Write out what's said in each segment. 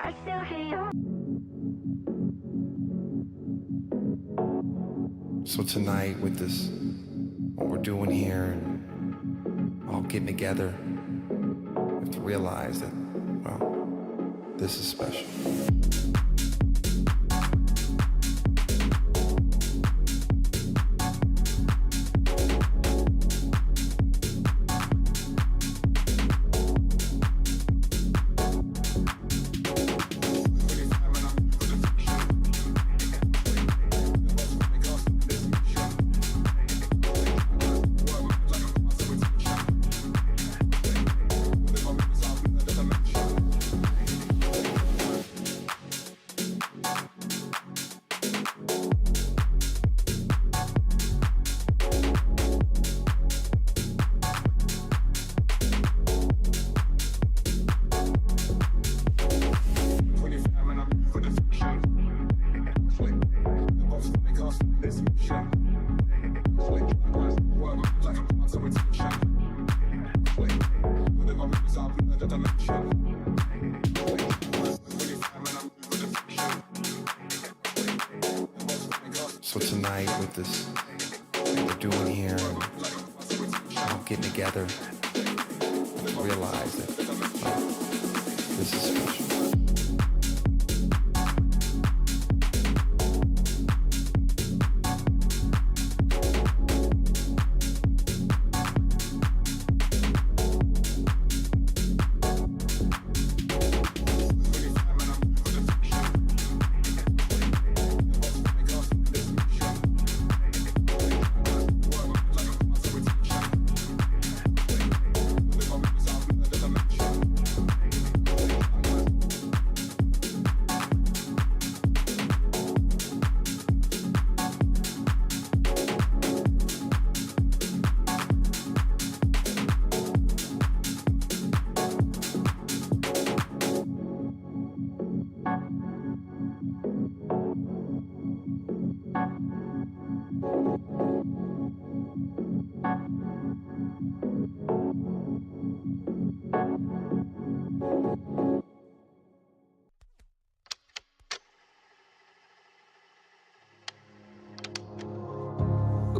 I still hear you. So tonight with this, what we're doing here and all getting together, we have to realize that, well, this is special. So tonight with this, what we're doing here and all getting together, realize that, well, this is special.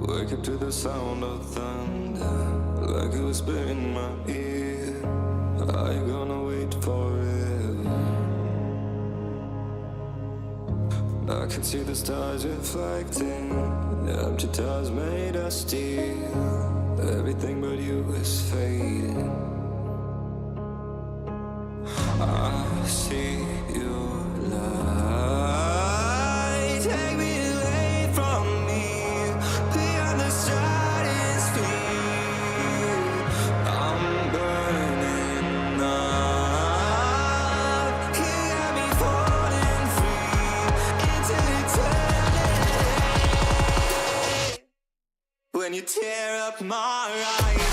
Wake up to the sound of thunder, like a whisper in my ear. Are you gonna wait forever? I can see the stars reflecting, the empty towers made of steel. Everything but you is fading. I see your light, take me away from me, beyond the stratosphere. I'm burning up, you got me falling free into eternity. When you tear up my horizon,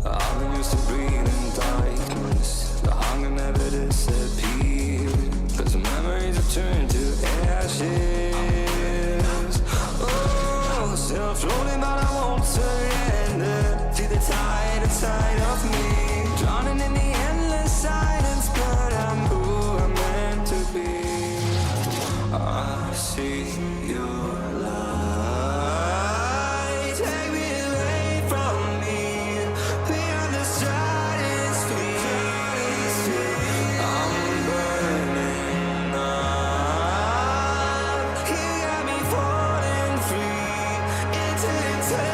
I've been used to breathing darkness. The hunger never disappeared, 'cause the memories have turned to ashes. Oh, still I'm floating but I won't surrender to the tide inside of me, drowning in the endless silence, but I'm who I'm meant to be. I see your light, take me away from me, beyond the stratosphere. I'm burning up, you got me falling free into eternity.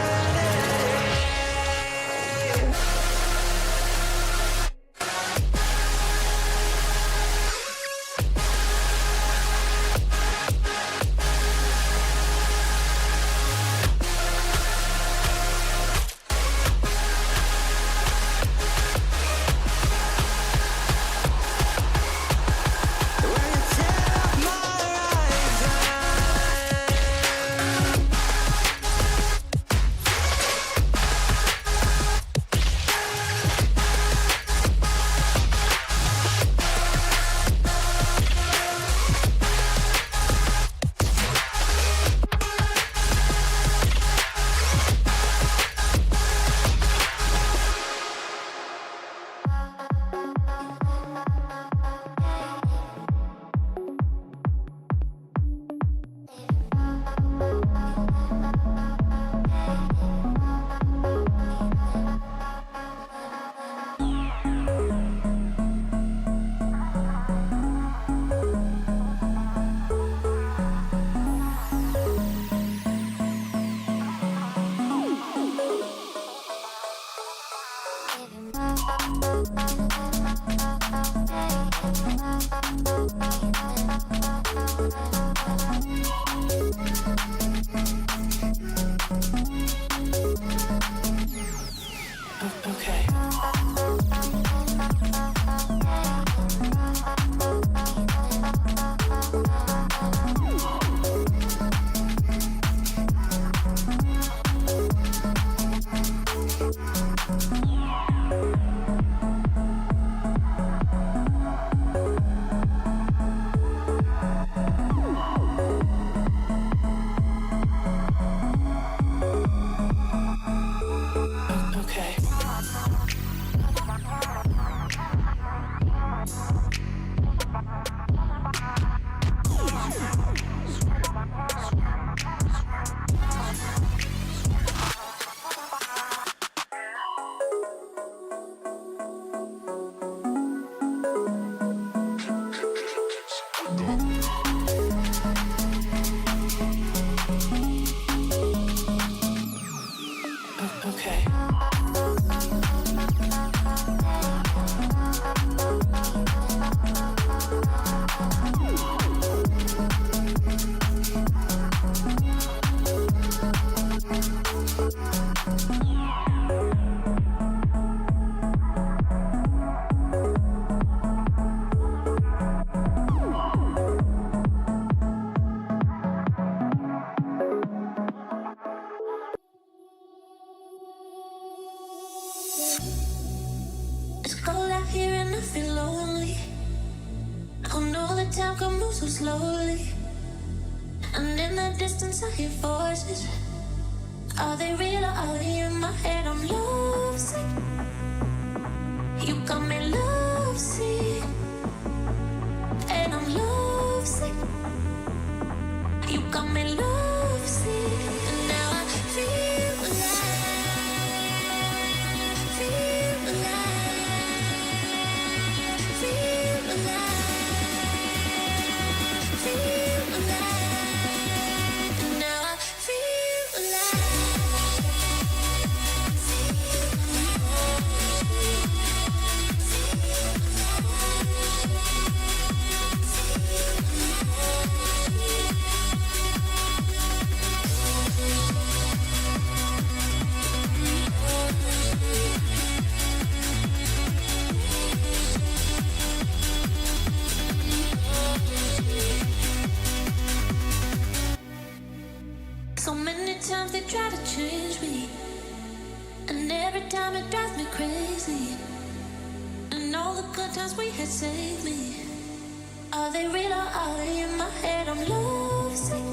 that time can move so slowly, and in the distance I hear voices. Are they real or are they in my head? I'm lovesick. You got me lovesick, and I'm lovesick. You got me lovesick, and now I feel alive, feel alive, feel alive, feel alive, and now I feel alive. So many times they try to change me, and every time it drives me crazy. And all the good times we had saved me. Are they real or are they in my head? I'm lovesick.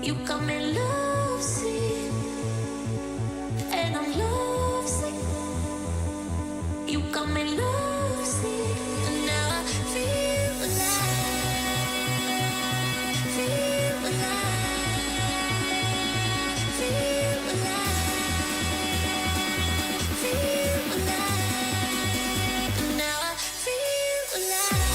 You got me lovesick, and I'm lovesick. You got me lovesick, and now I feel alive, feel alive, feel alive, feel alive, and now I feel alive.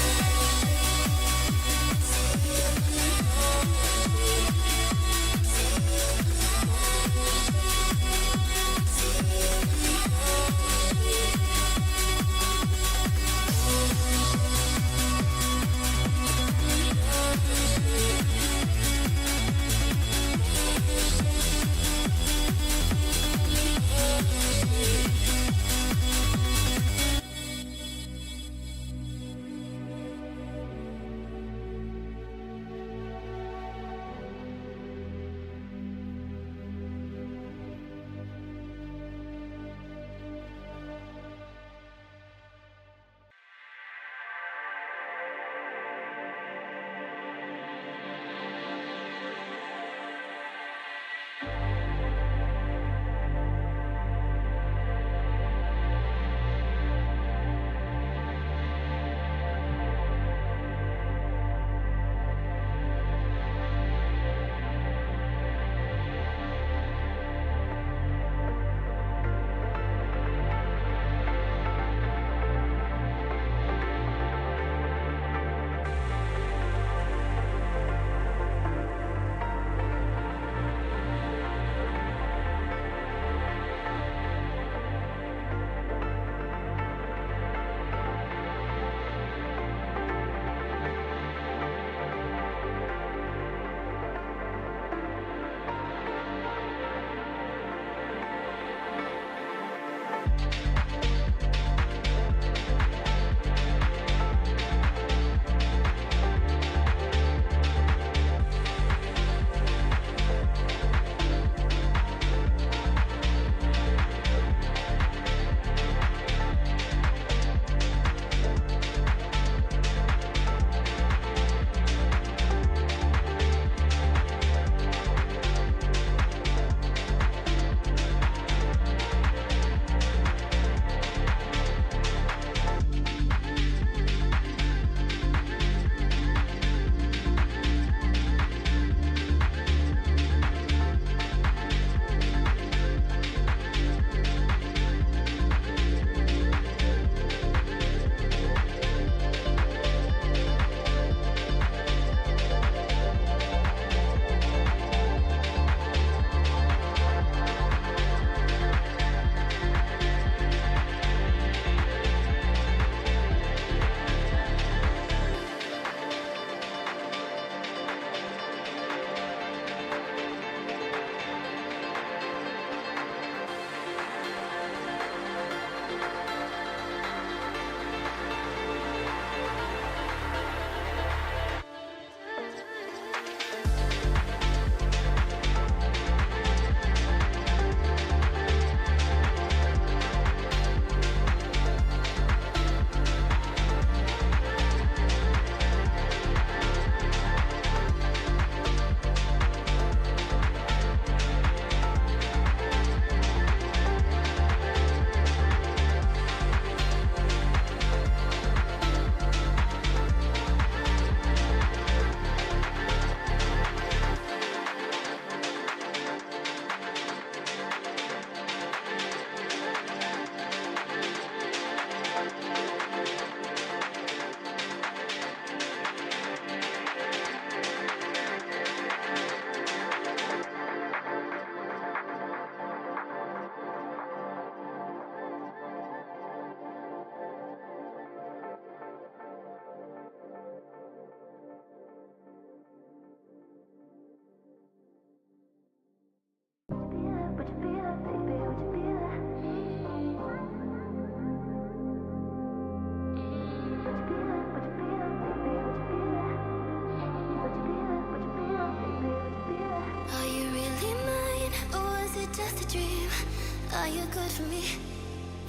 Are you good for me?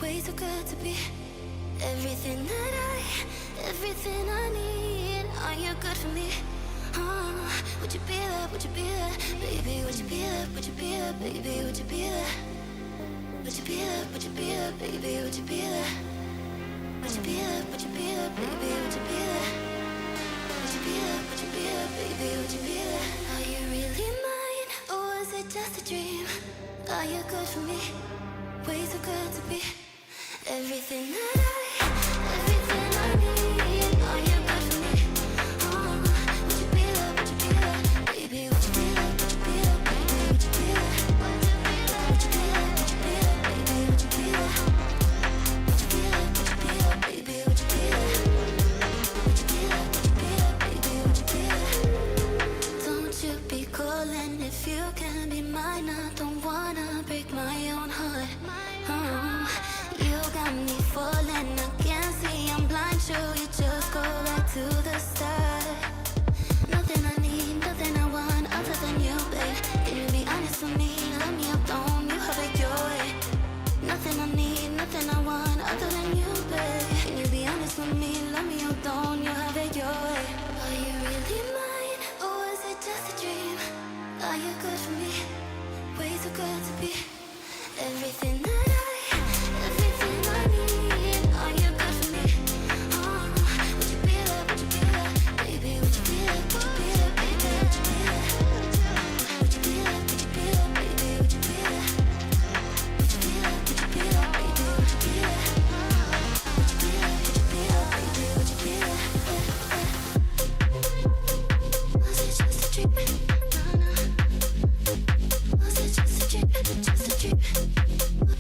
Way too good to be everything everything I need. Are you good for me? Would you be there? Would you be there? Baby, would you be there? Would you be there? Baby, would you be there? Would you be there? Would you be there? Baby, would you be there? Would you be there? Would you be there? Baby, would you be there? Would you be there? Would you be there? Baby, would you be there? Are you really mine? Or was it just a dream? Are you good for me? Way too good to be everything everything I need. Are you good for me? Would you be there? Would you be there? Baby, would you be there? Would you be there? Baby, would you be there? Would you be there? Would you be there? Baby, would you be there? Would you be there? Would you be there? Baby, would you be there? Would you be there? Would you be there? Baby, would you be there? Don't you be calling if you can be mine. I don't wanna break my own heart. You got me falling, I can't see, I'm blind. Sure, you just go back to the start. Nothing I need, nothing I want other than you, babe. Can you be honest with me? Let me up, don't you have it your way. Nothing I need, nothing I want other than you, babe. Can you be honest with me? Let me up, don't you have it your way. Are you really mine, or was it just a dream? Are you good for me? Way too good to be everything everything I need. Are you good for me? Would you be there? Would you be there? Baby, would you be there? Would you be there? Baby, would you be there? Would you be there? Would you be there? Baby, would you be there? Would you be there? Would you be there? Baby, would you be there? Would you be there? Would you be there? Baby, would you be there? Was it just a dream? No, no. Was it just a dream? Just a dream?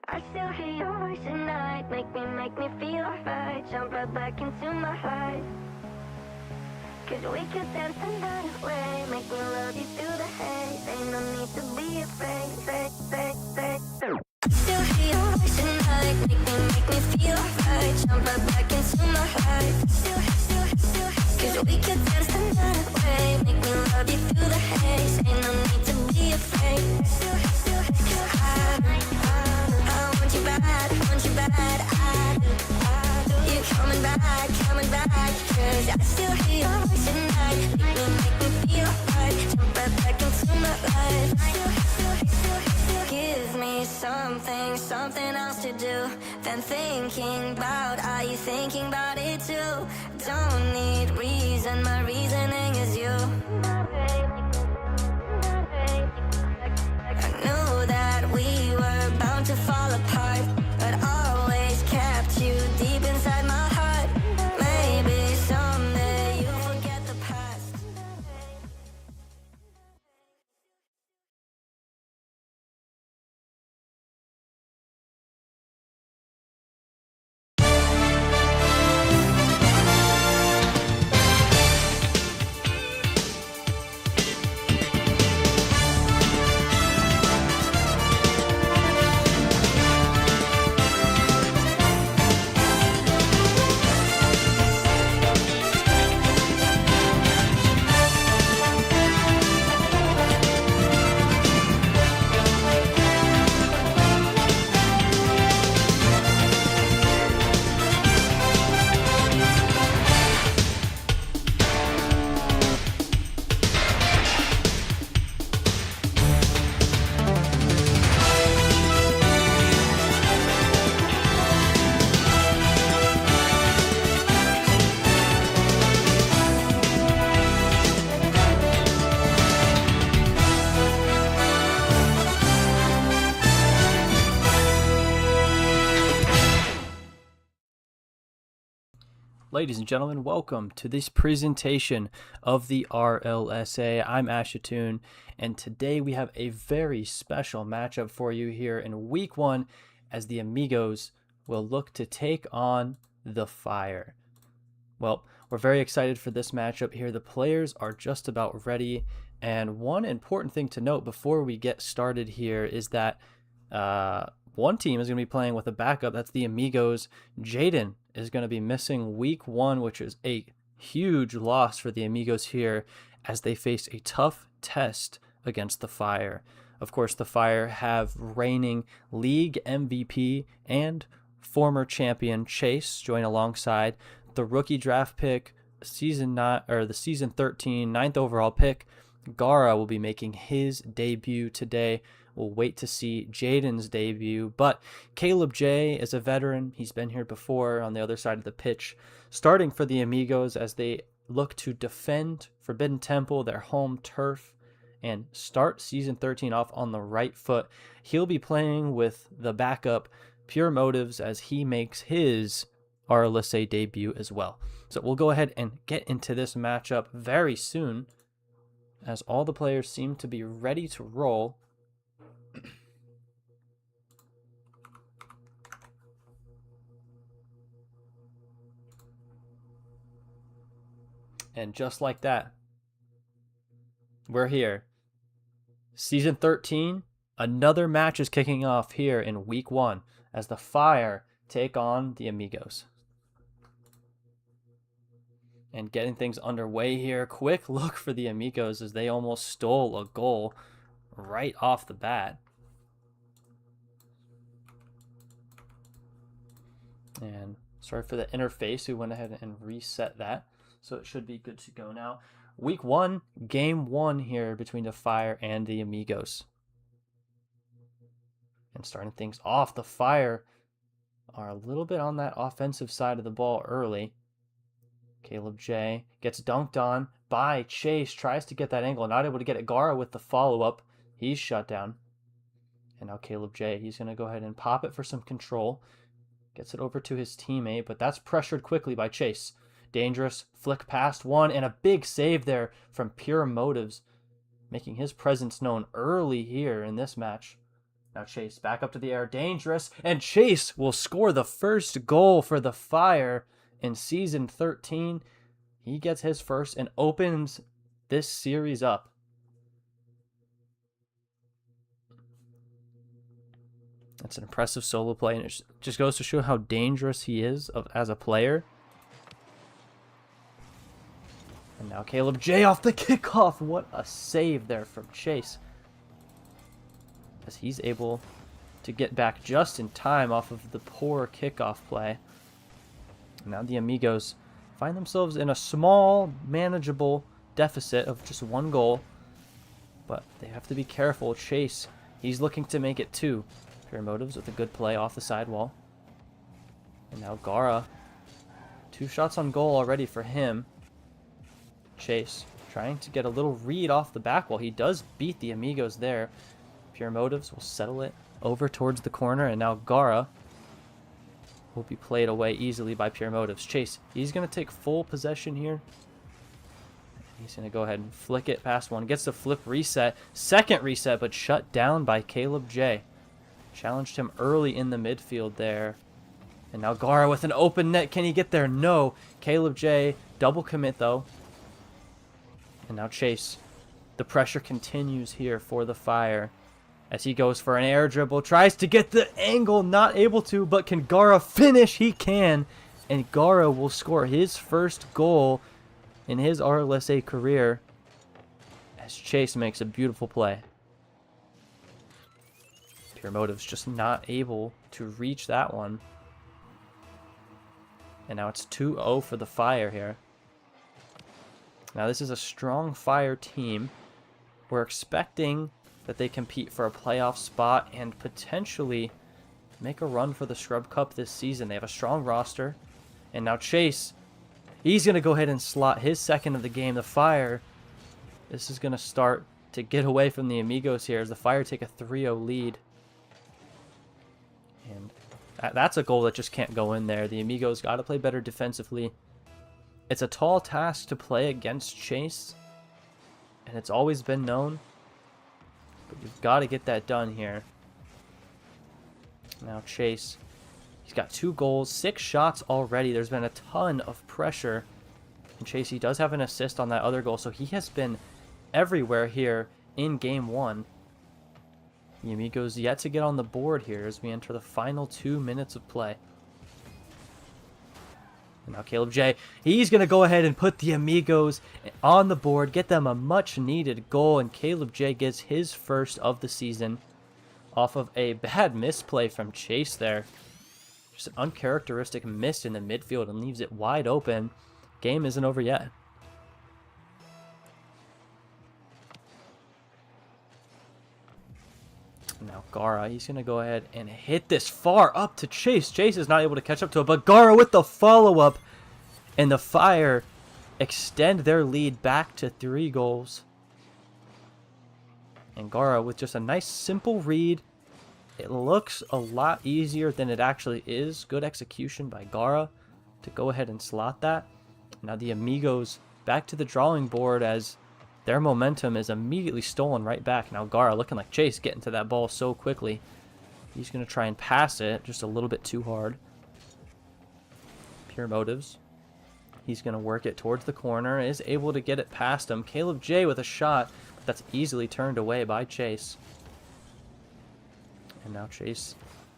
I still hear your voice at night. Make me feel alright. Jump right back into my heart. Cause we could dance the night away. Make me love you through the haze. Ain't no need to be afraid. I still hear your voice at night. Make me feel alright. Jump right back into my heart. Cause we could dance the night away. Make me love you through the haze. Ain't no need to be afraid. I want you bad, I do. You're coming back, cause I still hear your voice at night. Make me feel right, jump right back into my life. Give me something else to do than thinking about. Are you thinking about it too? Don't need reason, my reasoning is you. I knew that we were bound to fall apart, but always kept you deep inside my heart. Maybe someday you'll forget the past. Ladies and gentlemen, welcome to this presentation of the RLSA. I'm Ashatoon, and today we have a very special matchup for you here in Week 1 as the Amigos will look to take on the Fire. Well, we're very excited for this matchup here. The players are just about ready, and one important thing to note before we get started here is that one team is going to be playing with a backup. That's the Amigos. Jaden is going to be missing Week 1, which is a huge loss for the Amigos here as they face a tough test against the Fire. Of course, the Fire have reigning league MVP and former champion Chase join alongside the rookie draft pick, the season 13 ninth overall pick. Gara will be making his debut today. We'll wait to see Jaden's debut, but Caleb J is a veteran. He's been here before on the other side of the pitch, starting for the Amigos as they look to defend Forbidden Temple, their home turf, and start Season 13 off on the right foot. He'll be playing with the backup Pure Motives as he makes his RLSA debut as well. So we'll go ahead and get into this matchup very soon as all the players seem to be ready to roll. And just like that, we're here. Season 13, another match is kicking off here in Week 1 as the Fire take on the Amigos. And getting things underway here. Quick look for the Amigos as they almost stole a goal right off the bat. And sorry for the interface. We went ahead and reset that. So it should be good to go now. Week 1, Game 1 here between the Fire and the Amigos. And starting things off, the Fire are a little bit on that offensive side of the ball early. Caleb J gets dunked on by Chase, tries to get that angle, not able to get it. Gara with the follow-up. He's shut down. And now Caleb J, he's going to go ahead and pop it for some control. Gets it over to his teammate, but that's pressured quickly by Chase. Dangerous flick past one, and a big save there from Pure Motives, making his presence known early here in this match. Now Chase back up to the air, dangerous, and Chase will score the first goal for the Fire in Season 13. He gets his first and opens this series up. That's an impressive solo play, and it just goes to show how dangerous he is as a player. And now Caleb J off the kickoff. What a save there from Chase, as he's able to get back just in time off of the poor kickoff play. And now the Amigos find themselves in a small, manageable deficit of just 1 goal. But they have to be careful. Chase, he's looking to make it 2. Pure Motives with a good play off the sidewall. And now Gara, 2 shots on goal already for him. Chase trying to get a little read off the back wall. He does beat the Amigos there. Pure Motives will settle it over towards the corner, and now Gara will be played away easily by Pure Motives. Chase, he's going to take full possession here. He's going to go ahead and flick it past one. Gets the flip reset. Second reset, but shut down by Caleb J. Challenged him early in the midfield there. And now Gara with an open net. Can he get there? No. Caleb J double commit though. And now Chase. The pressure continues here for the Fire as he goes for an air dribble. Tries to get the angle. Not able to, but can Gara finish? He can. And Gara will score his first goal in his RLSA career as Chase makes a beautiful play. Pure Motives just not able to reach that one. And now it's 2-0 for the Fire here. Now this is a strong Fire team. We're expecting that they compete for a playoff spot and potentially make a run for the Scrub Cup this season. They have a strong roster. And now Chase, he's going to go ahead and slot his second of the game. The Fire, this is going to start to get away from the Amigos here as the Fire take a 3-0 lead. And that's a goal that just can't go in there. The Amigos got to play better defensively. It's a tall task to play against Chase, and it's always been known, but you've got to get that done here. Now Chase, he's got 2 goals, 6 shots already. There's been a ton of pressure. And Chase, he does have an assist on that other goal, so he has been everywhere here in game 1. The Amigos yet to get on the board here as we enter the final 2 minutes of play. And now Caleb J, he's going to go ahead and put the Amigos on the board, get them a much-needed goal, and Caleb J gets his first of the season off of a bad misplay from Chase there. Just an uncharacteristic miss in the midfield and leaves it wide open. Game isn't over yet. Now Gara, he's going to go ahead and hit this far up to Chase. Chase is not able to catch up to it, but Gara with the follow-up. And the Fire extend their lead back to 3 goals. And Gara with just a nice simple read. It looks a lot easier than it actually is. Good execution by Gara to go ahead and slot that. Now the Amigos back to the drawing board as their momentum is immediately stolen right back. Now Gara looking like Chase getting to that ball so quickly. He's going to try and pass it just a little bit too hard. Pure motives. He's going to work it towards the corner. Is able to get it past him. Caleb J with a shot. But that's easily turned away by Chase. And now Chase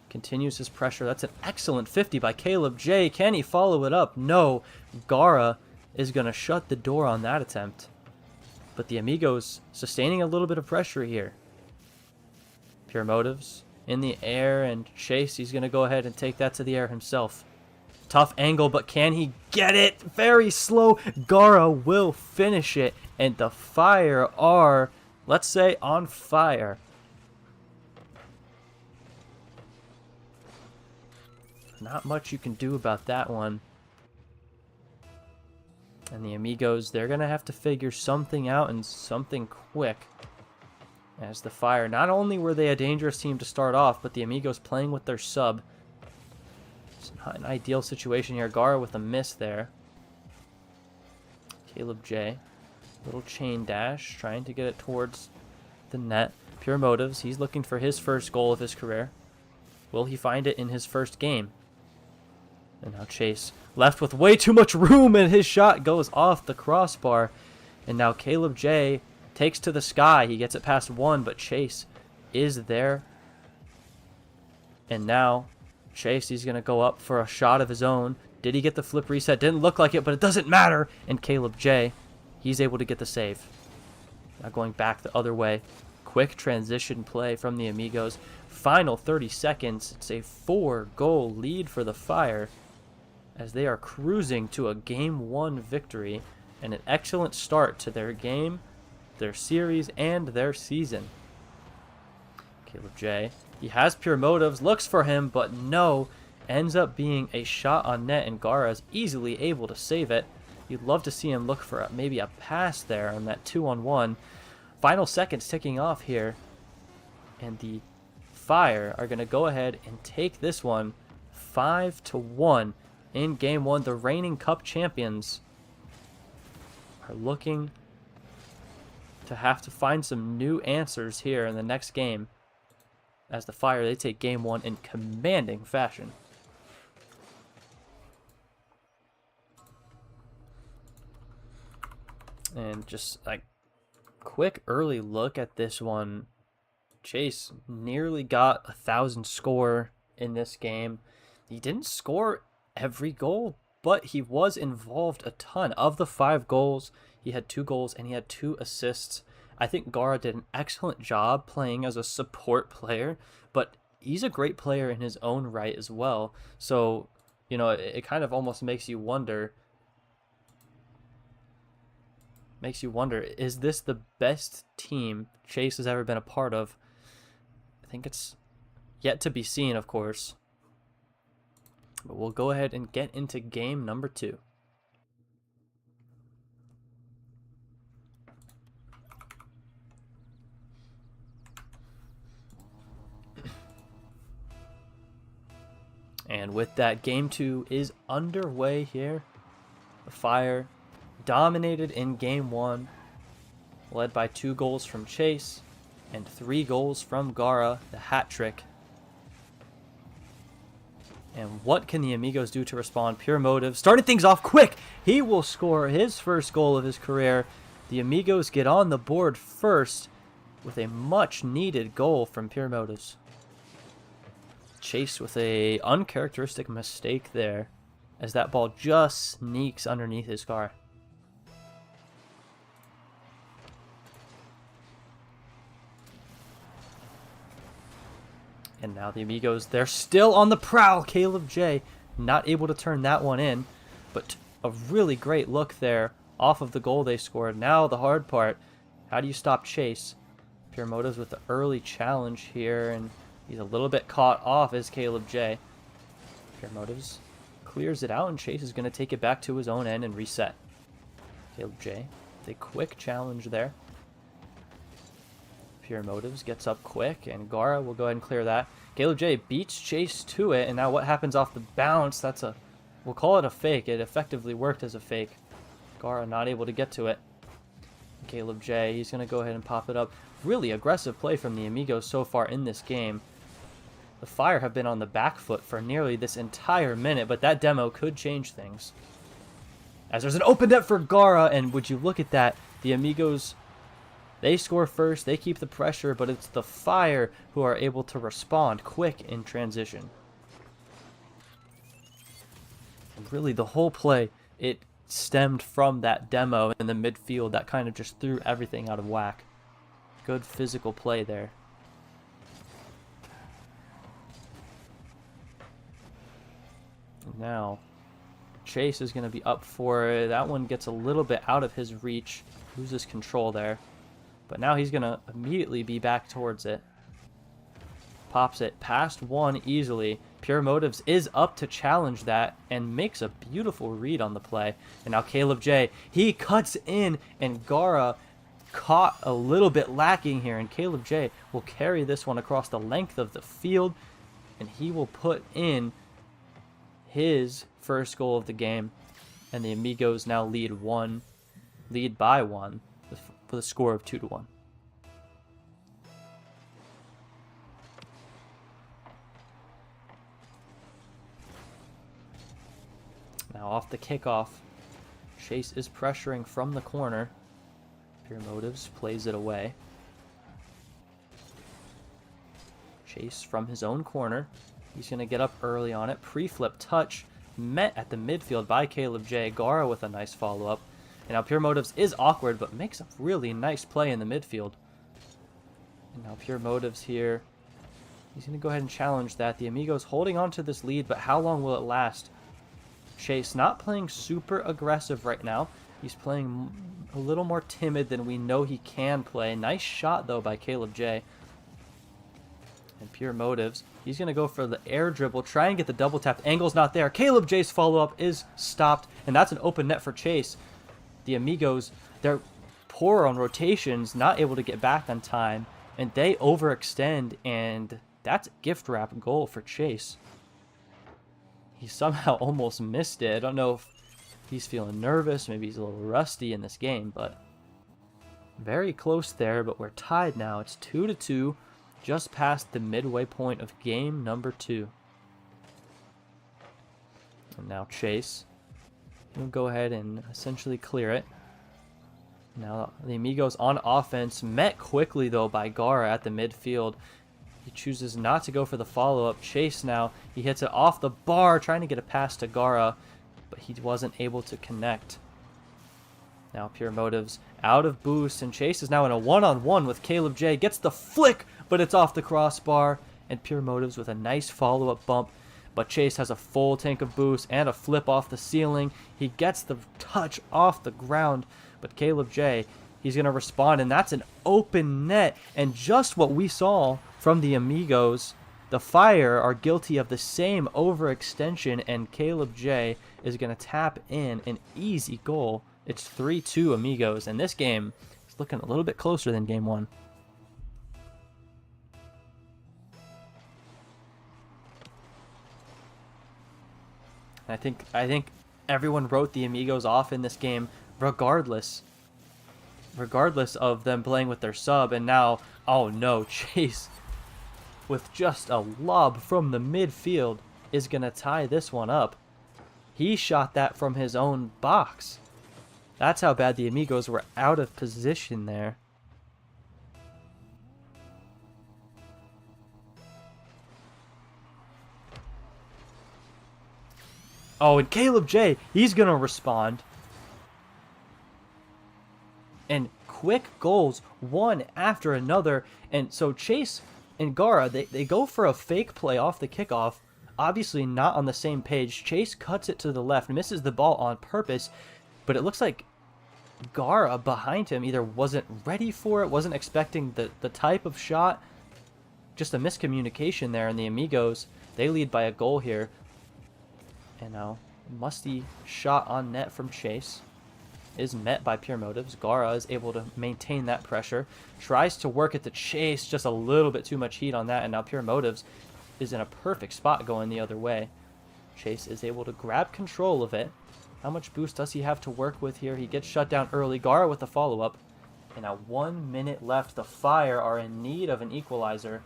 continues his pressure. That's an excellent 50 by Caleb J. Can he follow it up? No. Gara is going to shut the door on that attempt. But the Amigos sustaining a little bit of pressure here. Pure motives in the air, and Chase, he's going to go ahead and take that to the air himself. Tough angle, but can he get it? Very slow. Gara will finish it, and the Fire are, let's say, on fire. Not much you can do about that one. And the Amigos, they're going to have to figure something out and something quick. As the Fire, not only were they a dangerous team to start off, but the Amigos playing with their sub. It's not an ideal situation here. Gara with a miss there. Caleb J. Little chain dash, trying to get it towards the net. Pure motives, he's looking for his first goal of his career. Will he find it in his first game? And now Chase left with way too much room, and his shot goes off the crossbar. And now Caleb J takes to the sky. He gets it past 1, but Chase is there. And now Chase, he's going to go up for a shot of his own. Did he get the flip reset? Didn't look like it, but it doesn't matter. And Caleb J, he's able to get the save. Now going back the other way. Quick transition play from the Amigos. Final 30 seconds. It's a 4-goal lead for the Fire, as they are cruising to a Game 1 victory and an excellent start to their game, their series, and their season. Caleb J, he has pure motives, looks for him, but no, ends up being a shot on net, and Gara is easily able to save it. You'd love to see him look for maybe a pass there on that 2-on-1. Final seconds ticking off here, and the Fire are going to go ahead and take this one 5-1. In Game 1, the reigning Cup champions are looking to have to find some new answers here in the next game. As the Fire, they take Game 1 in commanding fashion. And just like quick early look at this one. Chase nearly got 1,000 score in this game. He didn't score every goal, but he was involved a ton. Of the 5 goals, he had 2 goals and he had 2 assists. I think Gara did an excellent job playing as a support player, but he's a great player in his own right as well. So, you know, it kind of almost makes you wonder, is this the best team Chase has ever been a part of? I think it's yet to be seen, of course. But we'll go ahead and get into game number 2. And with that, game 2 is underway here. The Fire dominated in game 1, led by 2 goals from Chase and 3 goals from Gara, the hat trick. And what can the Amigos do to respond? Pure Motive started things off quick. He will score his first goal of his career. The Amigos get on the board first with a much needed goal from Pure Motives. Chase with a uncharacteristic mistake there, as that ball just sneaks underneath his car. And now the Amigos, they're still on the prowl. Caleb J not able to turn that one in, but a really great look there off of the goal they scored. Now the hard part, how do you stop Chase? Pure Motives with the early challenge here, and he's a little bit caught off as Caleb J. Pure Motives clears it out, and Chase is going to take it back to his own end and reset. Caleb J with a quick challenge there. Pure Motives gets up quick, and Gara will go ahead and clear that. Caleb J beats Chase to it, and now what happens off the bounce? That's a, we'll call it a fake. It effectively worked as a fake. Gara not able to get to it. Caleb J, he's going to go ahead and pop it up. Really aggressive play from the Amigos so far in this game. The Fire have been on the back foot for nearly this entire minute, but that demo could change things. As there's an open net for Gara, and would you look at that, the Amigos, they score first, they keep the pressure, but it's the Fire who are able to respond quick in transition. And really the whole play, it stemmed from that demo in the midfield that kind of just threw everything out of whack. Good physical play there. Now, Chase is going to be up for it. That one gets a little bit out of his reach. Loses control there. But now he's going to immediately be back towards it. Pops it past one easily. Pure Motives is up to challenge that and makes a beautiful read on the play. And now Caleb J, he cuts in, and Gara caught a little bit lacking here. And Caleb J will carry this one across the length of the field, and he will put in his first goal of the game. And the Amigos now lead by one. With a score of 2-1. Now off the kickoff, Chase is pressuring from the corner. Pure Motives plays it away. Chase from his own corner. He's going to get up early on it. Pre-flip touch met at the midfield by Caleb J. Gara with a nice follow-up. And now Pure Motives is awkward, but makes a really nice play in the midfield. And now Pure Motives here. He's going to go ahead and challenge that. The Amigos holding on to this lead, but how long will it last? Chase not playing super aggressive right now. He's playing a little more timid than we know he can play. Nice shot, though, by Caleb J. And Pure Motives, he's going to go for the air dribble, try and get the double tap. Angle's not there. Caleb J's follow-up is stopped, and that's an open net for Chase. The Amigos, they're poor on rotations, not able to get back on time, and they overextend, and that's a gift wrap goal for Chase. He somehow almost missed it. I don't know if he's feeling nervous, maybe he's a little rusty in this game, but very close there. But we're tied now. It's 2-2, just past the midway point of game number 2. And now Chase will go ahead and essentially clear it. Now the Amigos on offense, met quickly though by Gara at the midfield. He chooses not to go for the follow-up. Chase now, he hits it off the bar, trying to get a pass to Gara, but he wasn't able to connect. Now Pure Motives out of boost, and Chase is now in a one-on-one with Caleb J. Gets the flick, but it's off the crossbar, and Pure Motives with a nice follow-up bump. But Chase has a full tank of boost and a flip off the ceiling. He gets the touch off the ground, but Caleb J, he's going to respond, and that's an open net. And just what we saw from the Amigos, the Fire are guilty of the same overextension, and Caleb J is going to tap in an easy goal. It's 3-2 Amigos, and this game is looking a little bit closer than game 1. I think Everyone wrote the Amigos off in this game, regardless of them playing with their sub. And now, oh no, Chase, with just a lob from the midfield, is going to tie this one up. He shot that from his own box. That's how bad the Amigos were out of position there. Oh, and Caleb J, he's going to respond. And quick goals, one after another. And so Chase and Gara, they go for a fake play off the kickoff. Obviously not on the same page. Chase cuts it to the left, misses the ball on purpose. But it looks like Gara behind him either wasn't ready for it, wasn't expecting the type of shot. Just a miscommunication there. And the Amigos, they lead by a goal here. And now, musty shot on net from Chase is met by Pure Motives. Gara is able to maintain that pressure. Tries to work at the Chase, just a little bit too much heat on that. And now Pure Motives is in a perfect spot going the other way. Chase is able to grab control of it. How much boost does he have to work with here? He gets shut down early. Gara with the follow-up. And now 1 minute left. The Fire are in need of an equalizer.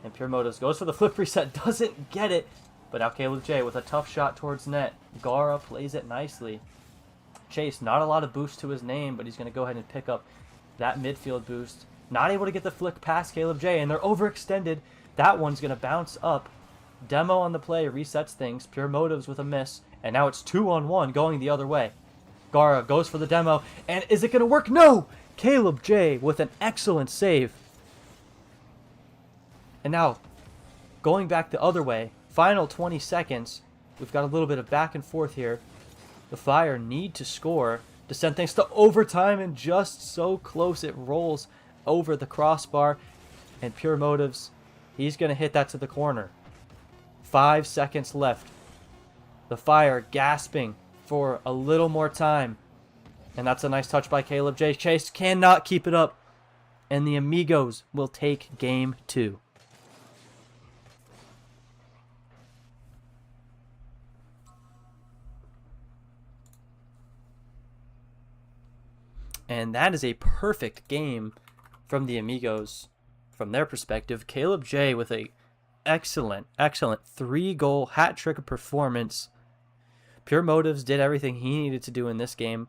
And Pure Motives goes for the flip reset. Doesn't get it. But now Caleb J with a tough shot towards net. Gara plays it nicely. Chase, not a lot of boost to his name, but he's going to go ahead and pick up that midfield boost. Not able to get the flick past Caleb J, and they're overextended. That one's going to bounce up. Demo on the play resets things. Pure Motives with a miss. And now it's 2-on-1 going the other way. Gara goes for the demo. And is it going to work? No! Caleb J with an excellent save. And now, going back the other way. Final 20 seconds. We've got a little bit of back and forth here. The Fire need to score to send things to overtime, and just so close it rolls over the crossbar. And Pure Motives, he's going to hit that to the corner. 5 seconds left. The Fire gasping for a little more time. And that's a nice touch by Caleb J. Chase cannot keep it up. And the Amigos will take game 2. And that is a perfect game from the Amigos. From their perspective, Caleb J with a excellent 3-goal hat-trick performance. Pure Motives did everything he needed to do in this game.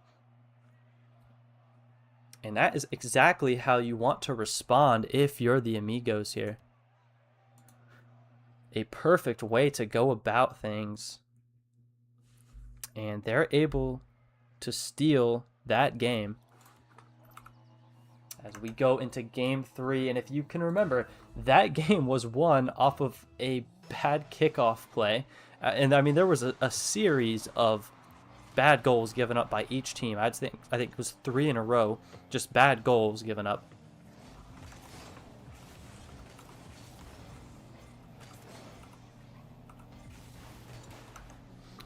And that is exactly how you want to respond if you're the Amigos here. A perfect way to go about things. And they're able to steal that game as we go into game 3. And if you can remember, that game was won off of a bad kickoff play. And I mean, there was a series of bad goals given up by each team. I think it was 3 in a row, just bad goals given up.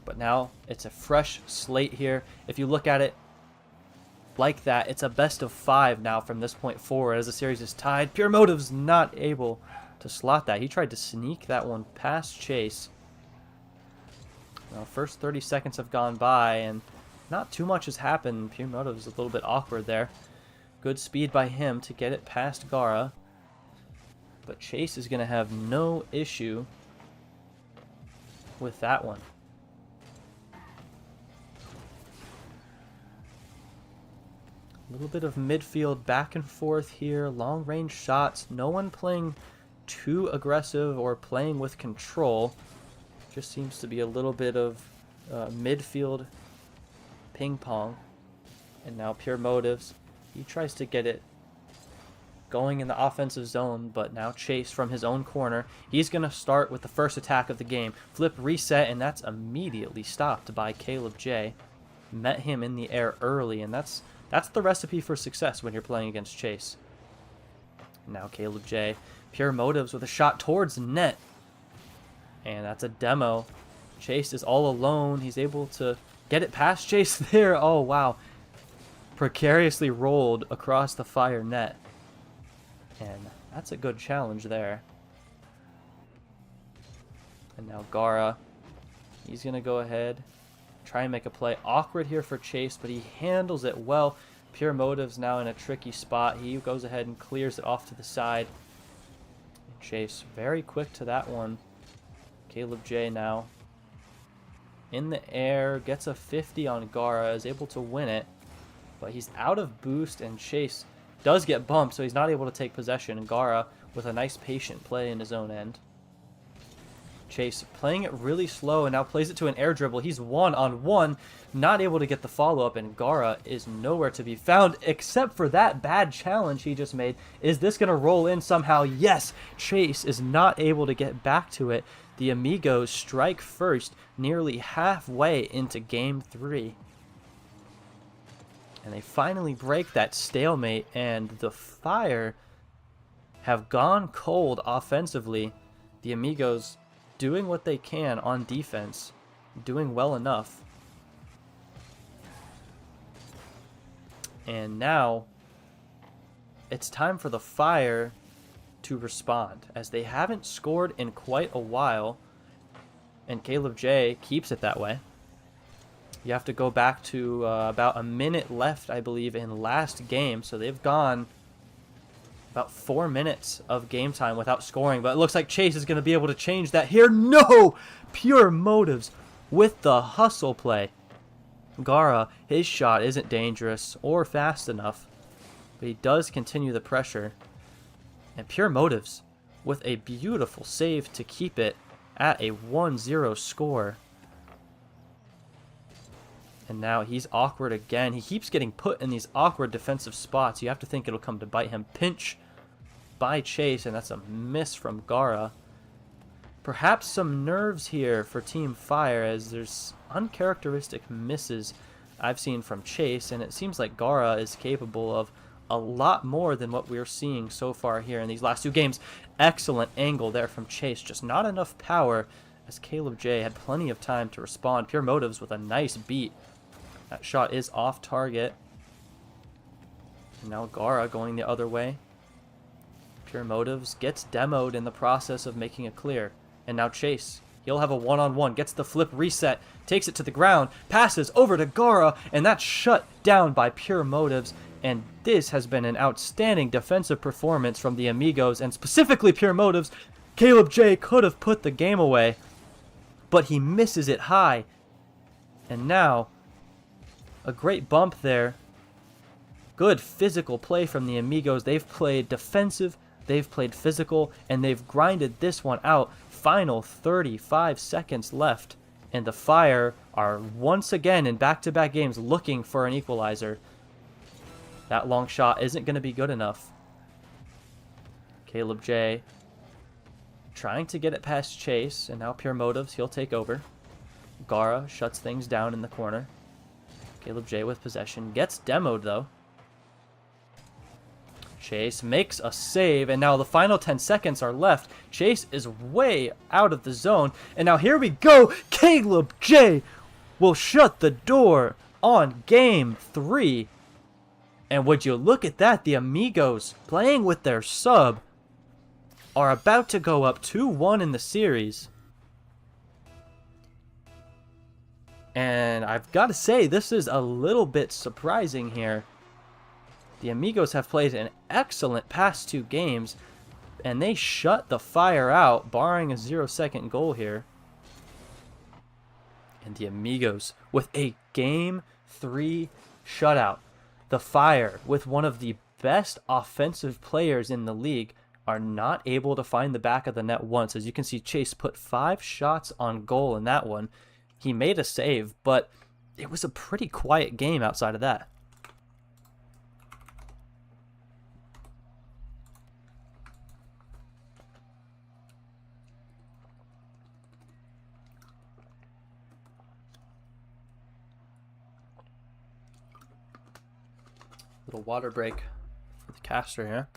But now it's a fresh slate here. If you look at it like that, it's a best of 5 now from this point forward as the series is tied. Pure Motives not able to slot that. He tried to sneak that one past Chase. Now, first 30 seconds have gone by and not too much has happened. Pure Motives a little bit awkward there. Good speed by him to get it past Gara. But Chase is going to have no issue with that one. A little bit of midfield back and forth here. Long range shots. No one playing too aggressive or playing with control. Just seems to be a little bit of midfield ping pong. And now Pure Motives. He tries to get it going in the offensive zone, but now Chase from his own corner. He's going to start with the first attack of the game. Flip reset, and that's immediately stopped by Caleb J. Met him in the air early, and that's the recipe for success when you're playing against Chase. Now Caleb J. Pure Motives with a shot towards net. And that's a demo. Chase is all alone. He's able to get it past Chase there. Oh, wow. Precariously rolled across the Fire net. And that's a good challenge there. And now Gara. He's going to go ahead. try and make a play. Awkward here for Chase, but he handles it well. Pure Motives now in a tricky spot. He goes ahead and clears it off to the side. Chase very quick to that one. Caleb J now in the air, gets a 50 on Gara, is able to win it, but he's out of boost, and Chase does get bumped, so he's not able to take possession. And Gara with a nice patient play in his own end. Chase playing it really slow and now plays it to an air dribble. He's 1-on-1, not able to get the follow-up, and Gara is nowhere to be found except for that bad challenge he just made. Is this going to roll in somehow? Yes! Chase is not able to get back to it. The Amigos strike first, nearly halfway into Game 3. And they finally break that stalemate, and the Fire have gone cold offensively. The Amigos doing what they can on defense, doing well enough. And now it's time for the Fire to respond, as they haven't scored in quite a while, and Caleb J keeps it that way. You have to go back to about a minute left, I believe, in last game, so they've gone about 4 minutes of game time without scoring, but it looks like Chase is going to be able to change that here. No! Pure Motives with the hustle play. Gara, his shot isn't dangerous or fast enough, but he does continue the pressure. And Pure Motives with a beautiful save to keep it at a 1-0 score. And now he's awkward again. He keeps getting put in these awkward defensive spots. You have to think it'll come to bite him. Pinch by Chase, and that's a miss from Gara. Perhaps some nerves here for Team Fire, as there's uncharacteristic misses I've seen from Chase, and it seems like Gara is capable of a lot more than what we're seeing so far here in these last two games. Excellent angle there from Chase, just not enough power, as Caleb J had plenty of time to respond. Pure Motives with a nice beat. That shot is off target. And now Gara going the other way. Pure Motives gets demoed in the process of making a clear. And now Chase, he'll have a one-on-one, gets the flip reset, takes it to the ground, passes over to Gara, and that's shut down by Pure Motives. And this has been an outstanding defensive performance from the Amigos, and specifically Pure Motives. Caleb J could have put the game away, but he misses it high. And now a great bump there. Good physical play from the Amigos. They've played defensive, they've played physical, and they've grinded this one out. Final 35 seconds left, and the Fire are once again in back-to-back games looking for an equalizer. That long shot isn't going to be good enough. Caleb J trying to get it past Chase, and now Pure Motives, he'll take over. Gara shuts things down in the corner. Caleb J with possession. Gets demoed, though. Chase makes a save, and now the final 10 seconds are left. Chase is way out of the zone, and now here we go. Caleb J will shut the door on Game 3. And would you look at that, the Amigos, playing with their sub, are about to go up 2-1 in the series. And I've got to say, this is a little bit surprising here. The Amigos have played an excellent past two games, and they shut the Fire out, barring a 0-second goal here. And the Amigos with a Game 3 shutout. The Fire, with one of the best offensive players in the league, are not able to find the back of the net once. As you can see, Chase put 5 shots on goal in that one. He made a save, but it was a pretty quiet game outside of that. Little water break for the caster here.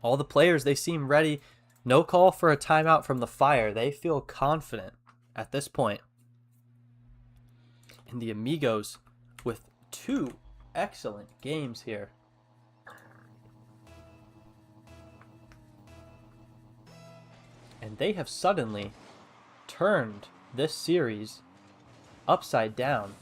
All the players, they seem ready. No call for a timeout from the Fire. They feel confident at this point. And the Amigos with 2 excellent games here. And they have suddenly turned this series upside down.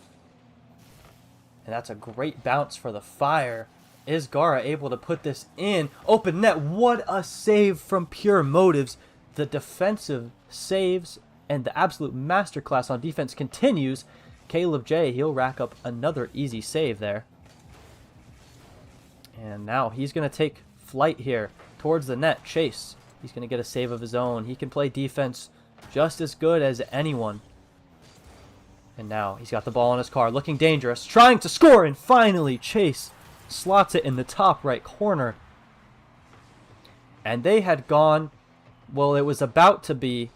And that's a great bounce for the Fire. Is Gara able to put this in? Open net. What a save from Pure Motives. The defensive saves and the absolute masterclass on defense continues. Caleb J, he'll rack up another easy save there. And now he's going to take flight here towards the net. Chase, he's going to get a save of his own. He can play defense just as good as anyone. And now he's got the ball in his car, looking dangerous, trying to score, and finally Chase slots it in the top right corner. And they had gone, well, it was about to be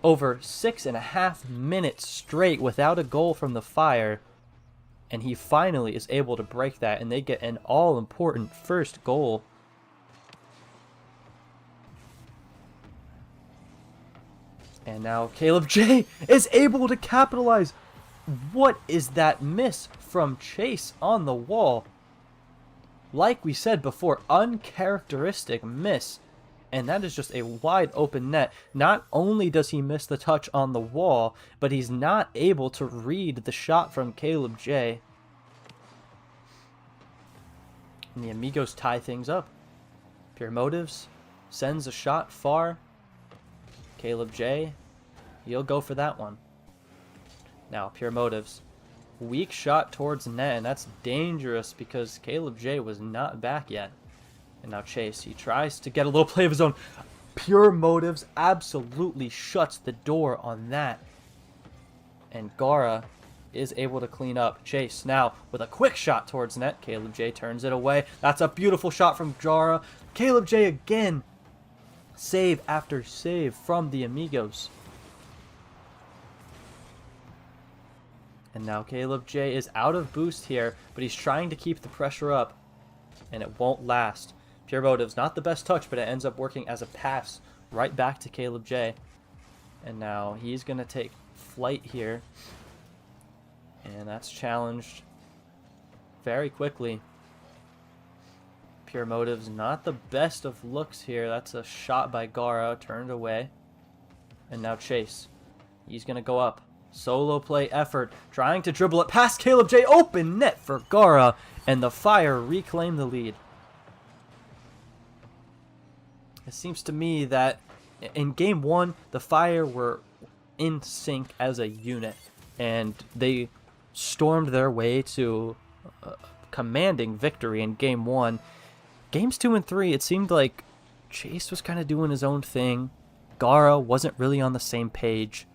over 6.5 minutes straight without a goal from the Fire. And he finally is able to break that, and they get an all-important first goal. And now Caleb J is able to capitalize. What is that miss from Chase on the wall? Like we said before, uncharacteristic miss. And that is just a wide open net. Not only does he miss the touch on the wall, but he's not able to read the shot from Caleb J. And the Amigos tie things up. Pure Motives sends a shot far. Caleb J, he'll go for that one. Now, Pure Motives, weak shot towards net, and that's dangerous because Caleb J was not back yet. And now Chase, he tries to get a little play of his own. Pure Motives absolutely shuts the door on that. And Gara is able to clean up. Chase now with a quick shot towards net. Caleb J turns it away. That's a beautiful shot from Gara. Caleb J again. Save after save from the Amigos. And now Caleb J is out of boost here, but he's trying to keep the pressure up. And it won't last. Pure Motives, not the best touch, but it ends up working as a pass right back to Caleb J. And now he's going to take flight here. And that's challenged very quickly. Pure Motives, not the best of looks here. That's a shot by Gara, turned away. And now Chase, he's going to go up. Solo play effort, trying to dribble it past Caleb J. Open net for Gara, and the Fire reclaim the lead. It seems to me that in Game 1, the Fire were in sync as a unit, and they stormed their way to commanding victory in Game 1. Games 2 and 3, it seemed like Chase was kind of doing his own thing. Gara wasn't really on the same page.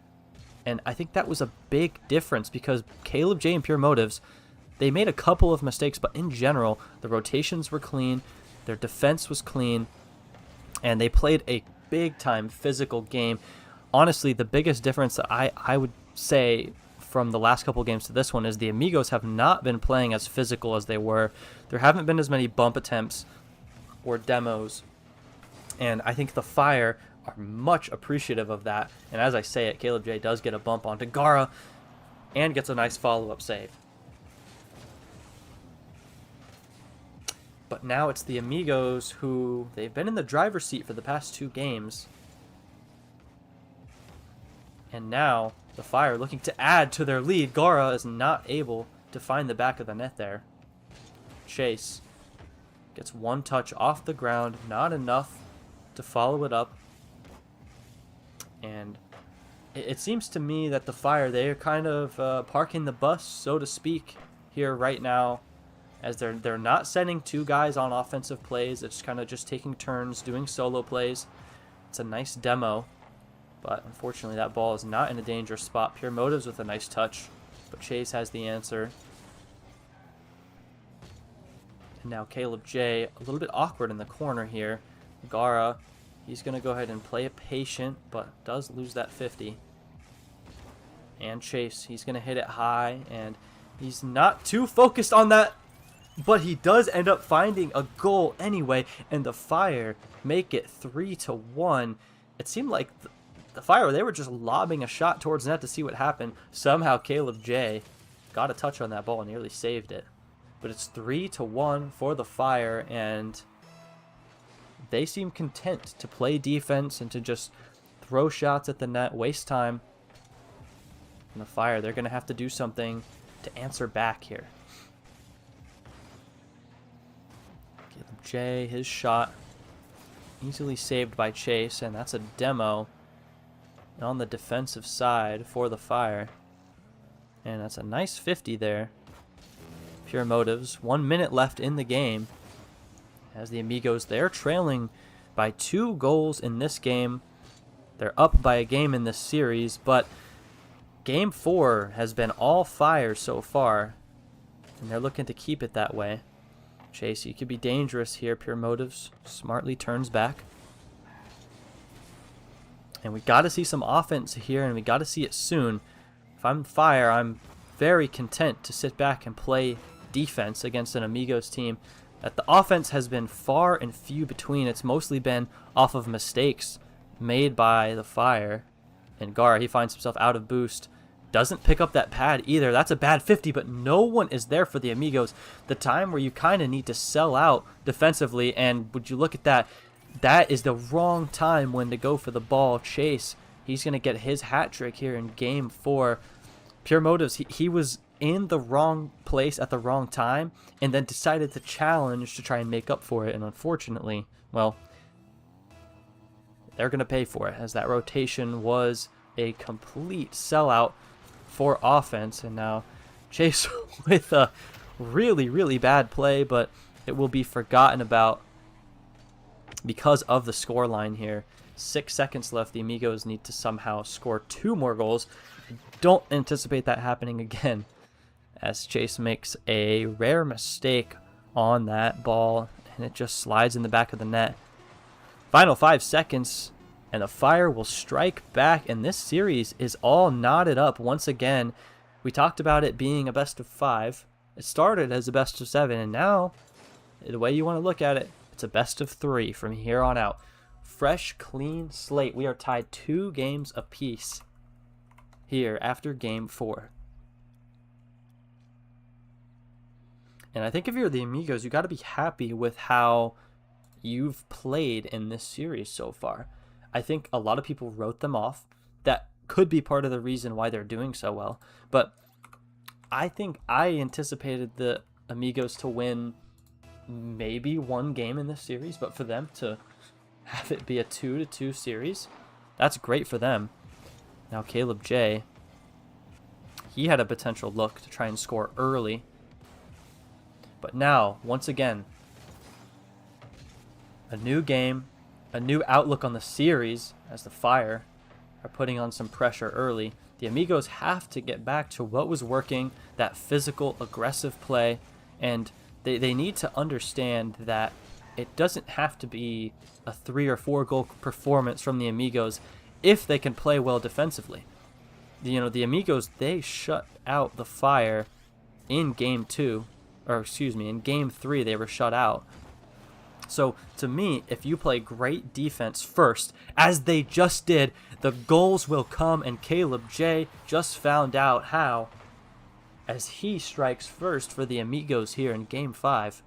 And I think that was a big difference because Caleb J and Pure Motives, they made a couple of mistakes, but in general, the rotations were clean, their defense was clean, and they played a big-time physical game. Honestly, the biggest difference that I would say from the last couple games to this one is the Amigos have not been playing as physical as they were. There haven't been as many bump attempts or demos, and I think the Fire are much appreciative of that. And as I say it, Caleb J does get a bump onto Gara and gets a nice follow-up save. But now it's the Amigos who, they've been in the driver's seat for the past 2 games. And now the Fire looking to add to their lead. Gara is not able to find the back of the net there. Chase gets one touch off the ground, not enough to follow it up. And it seems to me that the Fire, they're kind of parking the bus, so to speak, here right now, as they're not sending 2 guys on offensive plays. It's kind of just taking turns doing solo plays. It's a nice demo, but unfortunately that ball is not in a dangerous spot. Pure Motives with a nice touch, but Chase has the answer. And now Caleb J, a little bit awkward in the corner here. Gara, he's going to go ahead and play it patient, but does lose that 50. And Chase, he's going to hit it high, and he's not too focused on that, but he does end up finding a goal anyway, and the Fire make it 3-1. It seemed like the Fire, they were just lobbing a shot towards net to see what happened. Somehow Caleb J got a touch on that ball and nearly saved it. But it's 3-1 for the Fire, and they seem content to play defense and to just throw shots at the net, waste time. And the Fire, they're going to have to do something to answer back here. Caleb J, his shot easily saved by Chase, and that's a demo on the defensive side for the Fire. And that's a nice 50 there. Pure Motives, 1 minute left in the game. As the Amigos, they're trailing by 2 goals in this game. They're up by a game in this series, but Game 4 has been all Fire so far, and they're looking to keep it that way. Chase, you could be dangerous here. Pure Motives smartly turns back. And we got to see some offense here, and we got to see it soon. If I'm Fire, I'm very content to sit back and play defense against an Amigos team that the offense has been far and few between. It's mostly been off of mistakes made by the Fire. And Gara, he finds himself out of boost. Doesn't pick up that pad either. That's a bad 50, but no one is there for the Amigos. The time where you kind of need to sell out defensively, and would you look at that? That is the wrong time when to go for the ball. Chase, he's going to get his hat trick here in Game 4. Pure Motives, he was in the wrong place at the wrong time and then decided to challenge to try and make up for it. And unfortunately, well, they're going to pay for it, as that rotation was a complete sellout for offense. And now Chase with a really, really bad play, but it will be forgotten about because of the score line here. 6 seconds left. The Amigos need to somehow score 2 more goals. Don't anticipate that happening again, as Chase makes a rare mistake on that ball, and it just slides in the back of the net. Final 5 seconds, and the Fire will strike back, and this series is all knotted up once again. We talked about it being a best of 5. It started as a best of 7, and now, the way you want to look at it, it's a best of 3 from here on out. Fresh, clean slate. We are tied 2 games apiece here after Game 4. And I think if you're the Amigos, you got to be happy with how you've played in this series so far. I think a lot of people wrote them off. That could be part of the reason why they're doing so well. But I think I anticipated the Amigos to win maybe 1 game in this series, but for them to have it be a 2-2 series, that's great for them. Now Caleb J, he had a potential look to try and score early. But now, once again, a new game, a new outlook on the series, as the Fire are putting on some pressure early. The Amigos have to get back to what was working, that physical, aggressive play, and they need to understand that it doesn't have to be a 3 or 4 goal performance from the Amigos if they can play well defensively. The Amigos, they shut out the Fire in Game 2, or excuse me, in Game 3 they were shut out. So to me, if you play great defense first, as they just did, the goals will come, and Caleb J just found out how, as he strikes first for the Amigos here in Game 5.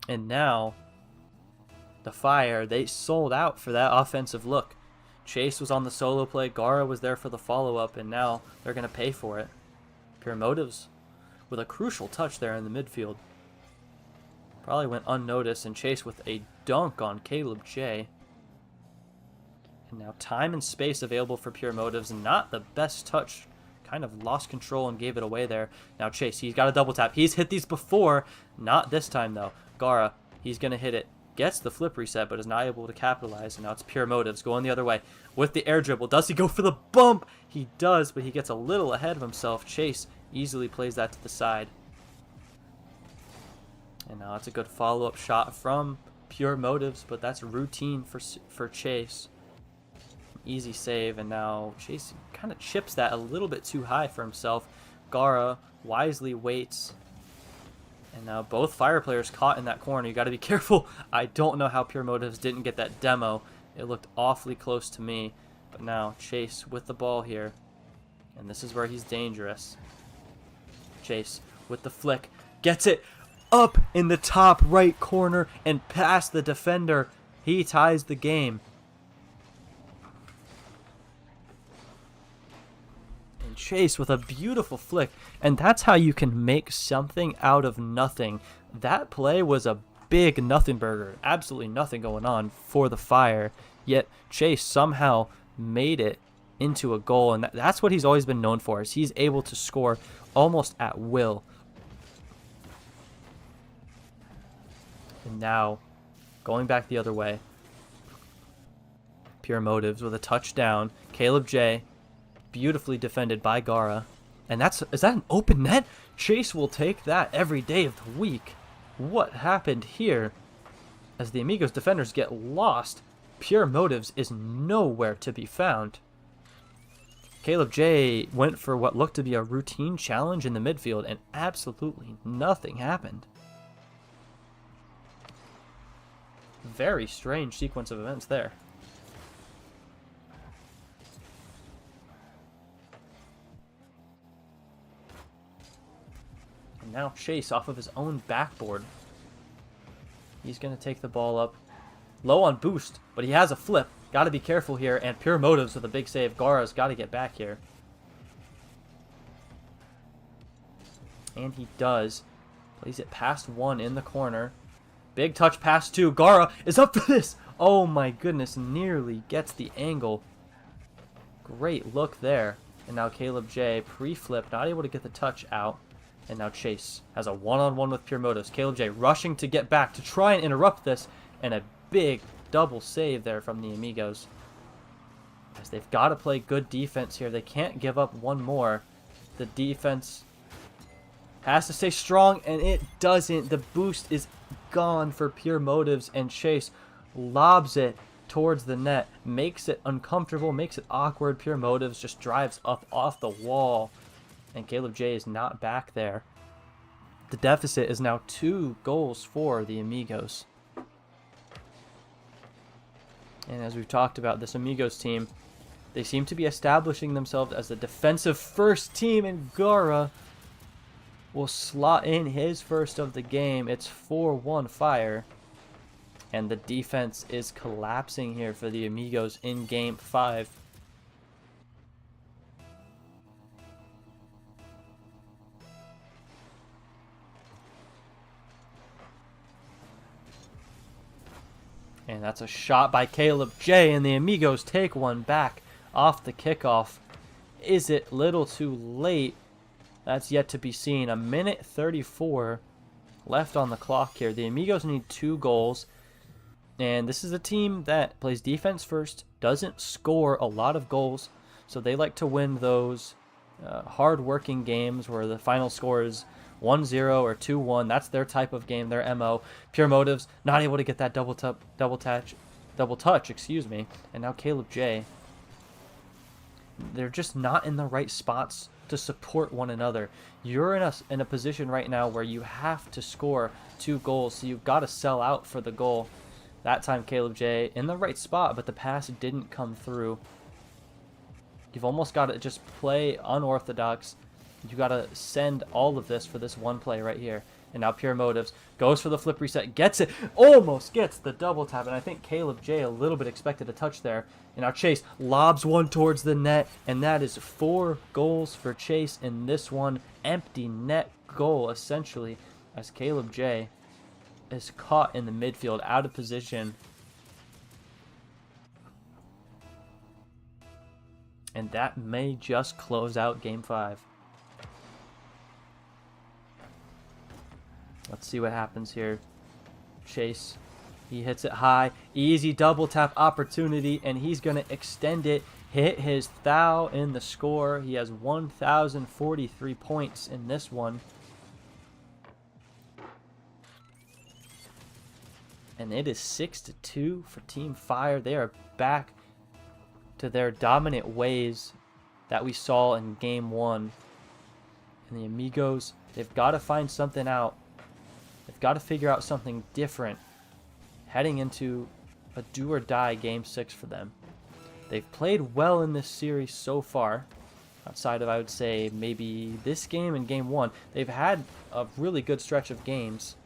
And now, the Fire, they sold out for that offensive look. Chase was on the solo play, Gara was there for the follow-up, and now they're going to pay for it. Pure Motives with a crucial touch there in the midfield. Probably went unnoticed, and Chase with a dunk on Caleb J. And now time and space available for Pure Motives, and not the best touch. Kind of lost control and gave it away there. Now Chase, he's got a double tap. He's hit these before, not this time though. Gara, he's going to hit it. Gets the flip reset, but is not able to capitalize. And now it's Pure Motives going the other way with the air dribble. Does he go for the bump? He does, but he gets a little ahead of himself. Chase easily plays that to the side. And now it's a good follow-up shot from Pure Motives, but that's routine for Chase. Easy save, and now Chase kind of chips that a little bit too high for himself. Gara wisely waits. And now both Fire players caught in that corner. You got to be careful. I don't know how Pure Motives didn't get that demo. It looked awfully close to me. But now Chase with the ball here. And this is where he's dangerous. Chase with the flick. Gets it up in the top right corner and past the defender. He ties the game. Chase with a beautiful flick, and that's how you can make something out of nothing. That play was a big nothing burger, absolutely nothing going on for the Fire, yet Chase somehow made it into a goal, and that's what he's always been known for, is he's able to score almost at will. And now, going back the other way, Pure Motives with a touchdown. Caleb J, beautifully defended by Gara. And is that an open net? Chase will take that every day of the week. What happened here? As the Amigos defenders get lost, Pure Motives is nowhere to be found. Caleb J went for what looked to be a routine challenge in the midfield, and absolutely nothing happened. Very strange sequence of events there. And now Chase off of his own backboard. He's going to take the ball up. Low on boost, but he has a flip. Got to be careful here, and Pure Motives with a big save. Gara's got to get back here. And he does. Plays it past one in the corner. Big touch pass two. Gara is up for this. Oh my goodness, nearly gets the angle. Great look there. And now Caleb J pre-flip, not able to get the touch out. And now Chase has a one-on-one with Pure Motives. Caleb J rushing to get back to try and interrupt this. And a big double save there from the Amigos. As they've got to play good defense here. They can't give up one more. The defense has to stay strong, and it doesn't. The boost is gone for Pure Motives, and Chase lobs it towards the net. Makes it uncomfortable, makes it awkward. Pure Motives just drives up off the wall, and Caleb J is not back there. The deficit is now 2 goals for the Amigos. And as we've talked about, this Amigos team, they seem to be establishing themselves as the defensive first team, and Gara will slot in his first of the game. It's 4-1 Fire. And the defense is collapsing here for the Amigos in Game 5. And that's a shot by Caleb J, and the Amigos take one back off the kickoff. Is it little too late? That's yet to be seen. 1:34 left on the clock here. The Amigos need 2 goals. And this is a team that plays defense first, doesn't score a lot of goals. So they like to win those hard-working games where the final score is 1-0 or 2-1. That's their type of game, their MO. Pure Motives not able to get that double touch, excuse me. And now Caleb J. They're just not in the right spots to support one another. You're in a position right now where you have to score 2 goals, so you've got to sell out for the goal. That time Caleb J in the right spot, but the pass didn't come through. You've almost got to just play unorthodox. You got to send all of this for this one play right here. And now Pure Motives goes for the flip reset, gets it, almost gets the double tap. And I think Caleb J a little bit expected a touch there. And now Chase lobs one towards the net, and that is 4 goals for Chase in this one. Empty net goal, essentially, as Caleb J is caught in the midfield, out of position. And that may just close out Game 5. Let's see what happens here. Chase, he hits it high. Easy double tap opportunity, and he's going to extend it. Hit his thou in the score. He has 1,043 points in this one. And it is 6-2 for Team Fire. They are back to their dominant ways that we saw in Game 1. And the Amigos, they've got to find something out. They've got to figure out something different heading into a do-or-die Game 6 for them. They've played well in this series so far. Outside of, I would say, maybe this game and Game 1. They've had a really good stretch of games.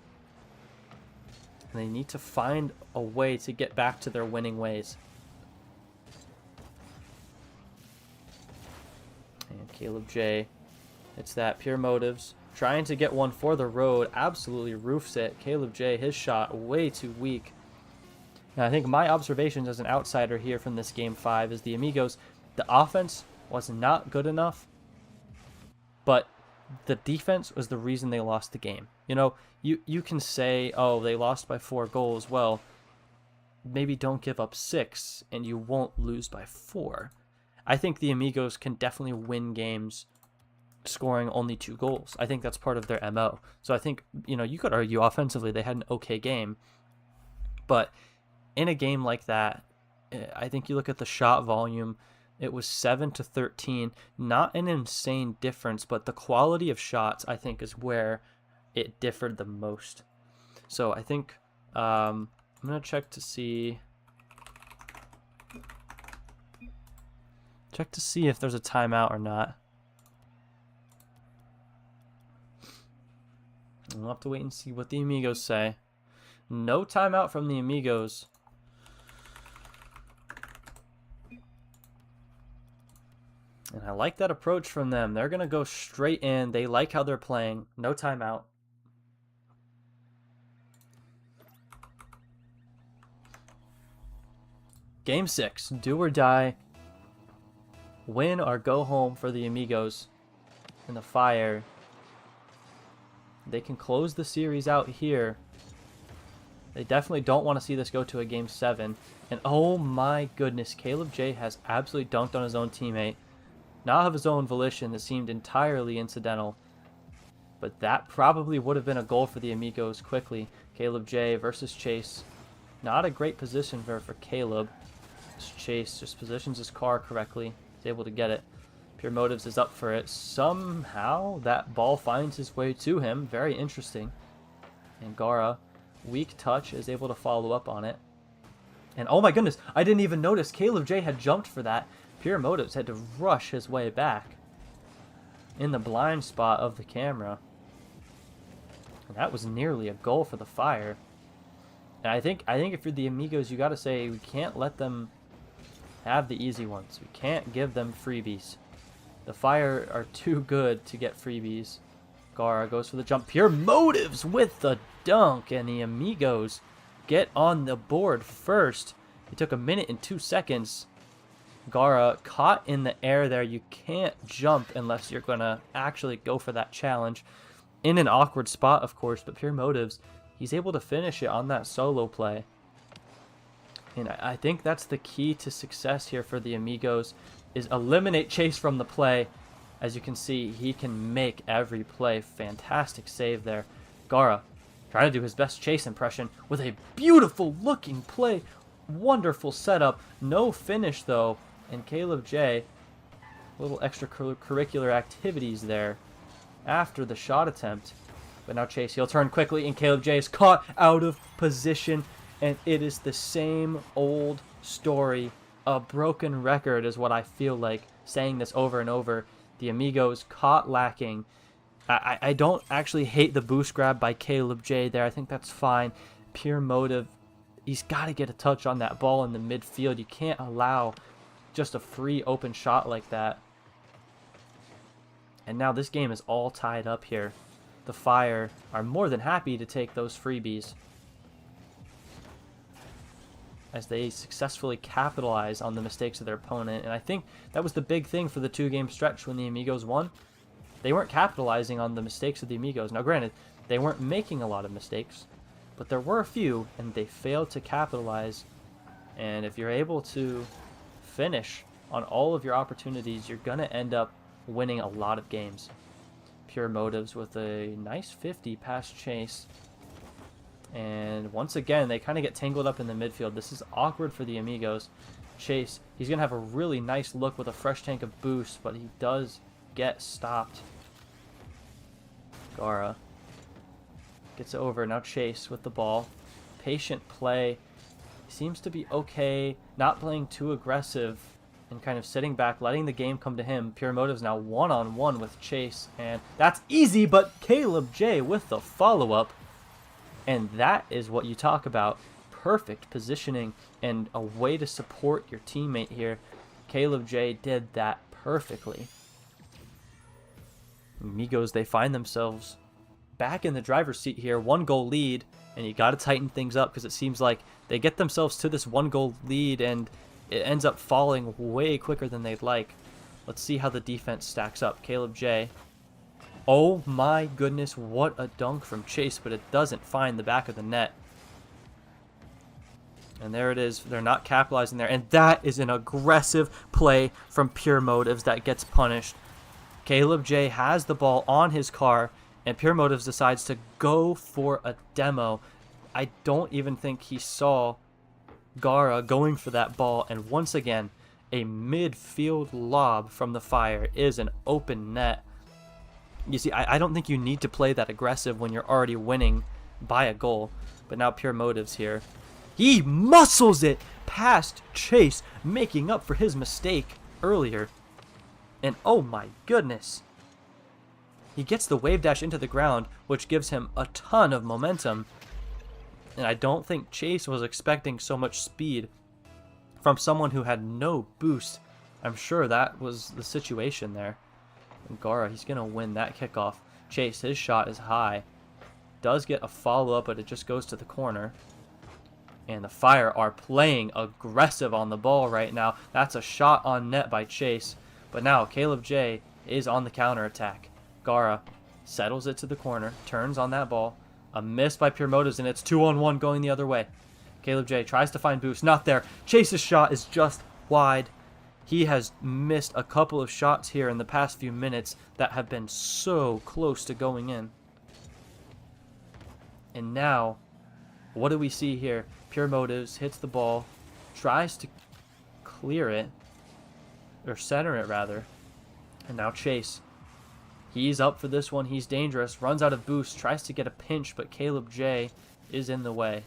And they need to find a way to get back to their winning ways. And And Caleb J. It's that pure motives. Trying to get one for the road. Absolutely roofs it. Caleb J. His shot way too weak. And I think my observations as an outsider here from this game 5 is the Amigos. The offense was not good enough, but the defense was the reason they lost the game. You know, you can say, oh, they lost by 4 goals. Well, maybe don't give up 6 and you won't lose by 4. I think the Amigos can definitely win games scoring only 2 goals. I think that's part of their MO. So I think, you know, you could argue offensively they had an okay game, but in a game like that, I think you look at the shot volume, it was 7-13. Not an insane difference, but the quality of shots, I think, is where it differed the most. So I think I'm going to check to see if there's a timeout or not. We'll have to wait and see what the Amigos say. No timeout from the Amigos. And I like that approach from them. They're going to go straight in. They like how they're playing. No timeout. Game 6. Do or die. Win or go home for the Amigos. And the Fire. They can close the series out here. They definitely don't want to see this go to a Game 7. And oh my goodness, Caleb J has absolutely dunked on his own teammate. Not of his own volition, that seemed entirely incidental. But that probably would have been a goal for the Amigos quickly. Caleb J versus Chase. Not a great position for Caleb. Chase just positions his car correctly. He's able to get it. Pure Motives is up for it. Somehow that ball finds his way to him. Very interesting. And Gara, weak touch, is able to follow up on it. And oh my goodness, I didn't even notice Caleb J had jumped for that. Pure Motives had to rush his way back in the blind spot of the camera. And that was nearly a goal for the Fire. And I think if you're the Amigos, you got to say we can't let them have the easy ones. We can't give them freebies. The Fire are too good to get freebies. Gara goes for the jump. Pure Motives with the dunk, and the Amigos get on the board first. It took 1 minute and 2 seconds. Gara caught in the air there. You can't jump unless you're going to actually go for that challenge. In an awkward spot, of course, but Pure Motives, he's able to finish it on that solo play. And I think that's the key to success here for the Amigos, is eliminate Chase from the play. As you can see, he can make every play. Fantastic save there. Gara trying to do his best Chase impression with a beautiful looking play. Wonderful setup. No finish though. And Caleb J, little extracurricular activities there after the shot attempt. But now Chase, he'll turn quickly, and Caleb J is caught out of position. And it is the same old story. A broken record is what I feel like, saying this over and over. The Amigos caught lacking. I don't actually hate the boost grab by Caleb J there. I think that's fine. Pure Motive, he's got to get a touch on that ball in the midfield. You can't allow just a free open shot like that. And now this game is all tied up here. The Fire are more than happy to take those freebies, as they successfully capitalize on the mistakes of their opponent. And I think that was the big thing for the 2-game stretch when the Amigos won. They weren't capitalizing on the mistakes of the Amigos. Now granted, they weren't making a lot of mistakes, but there were a few, and they failed to capitalize. And if you're able to finish on all of your opportunities, you're going to end up winning a lot of games. Pure Motives with a nice 50 past Chase. And once again, they kind of get tangled up in the midfield. This is awkward for the Amigos. Chase, he's going to have a really nice look with a fresh tank of boost, but he does get stopped. Gara gets it over. Now Chase with the ball. Patient play. He seems to be okay, not playing too aggressive and kind of sitting back, letting the game come to him. Pure Motives now one-on-one with Chase, and that's easy, but Caleb J with the follow-up. And that is what you talk about. Perfect positioning and a way to support your teammate here. Caleb J did that perfectly. Amigos, they find themselves back in the driver's seat here. 1-goal lead, and you got to tighten things up because it seems like they get themselves to this 1-goal lead and it ends up falling way quicker than they'd like. Let's see how the defense stacks up. Caleb J. Oh my goodness, what a dunk from Chase, but it doesn't find the back of the net. And there it is. They're not capitalizing there. And that is an aggressive play from Pure Motives that gets punished. Caleb J has the ball on his car, and Pure Motives decides to go for a demo. I don't even think he saw Gara going for that ball. And once again, a midfield lob from the Fire is an open net. You see, I don't think you need to play that aggressive when you're already winning by a goal. But now Pure Motives here. He muscles it past Chase, making up for his mistake earlier. And oh my goodness. He gets the wave dash into the ground, which gives him a ton of momentum. And I don't think Chase was expecting so much speed from someone who had no boost. I'm sure that was the situation there. And Gara, he's going to win that kickoff. Chase, his shot is high. Does get a follow-up, but it just goes to the corner. And the Fire are playing aggressive on the ball right now. That's a shot on net by Chase. But now Caleb J is on the counterattack. Gara settles it to the corner, turns on that ball. A miss by Pure Motives, and it's 2-on-1 going the other way. Caleb J tries to find boost. Not there. Chase's shot is just wide. He has missed a couple of shots here in the past few minutes that have been so close to going in. And now, what do we see here? Pure Motives hits the ball, tries to clear it, or center it rather. And now Chase. He's up for this one. He's dangerous. Runs out of boost, tries to get a pinch, but Caleb J is in the way.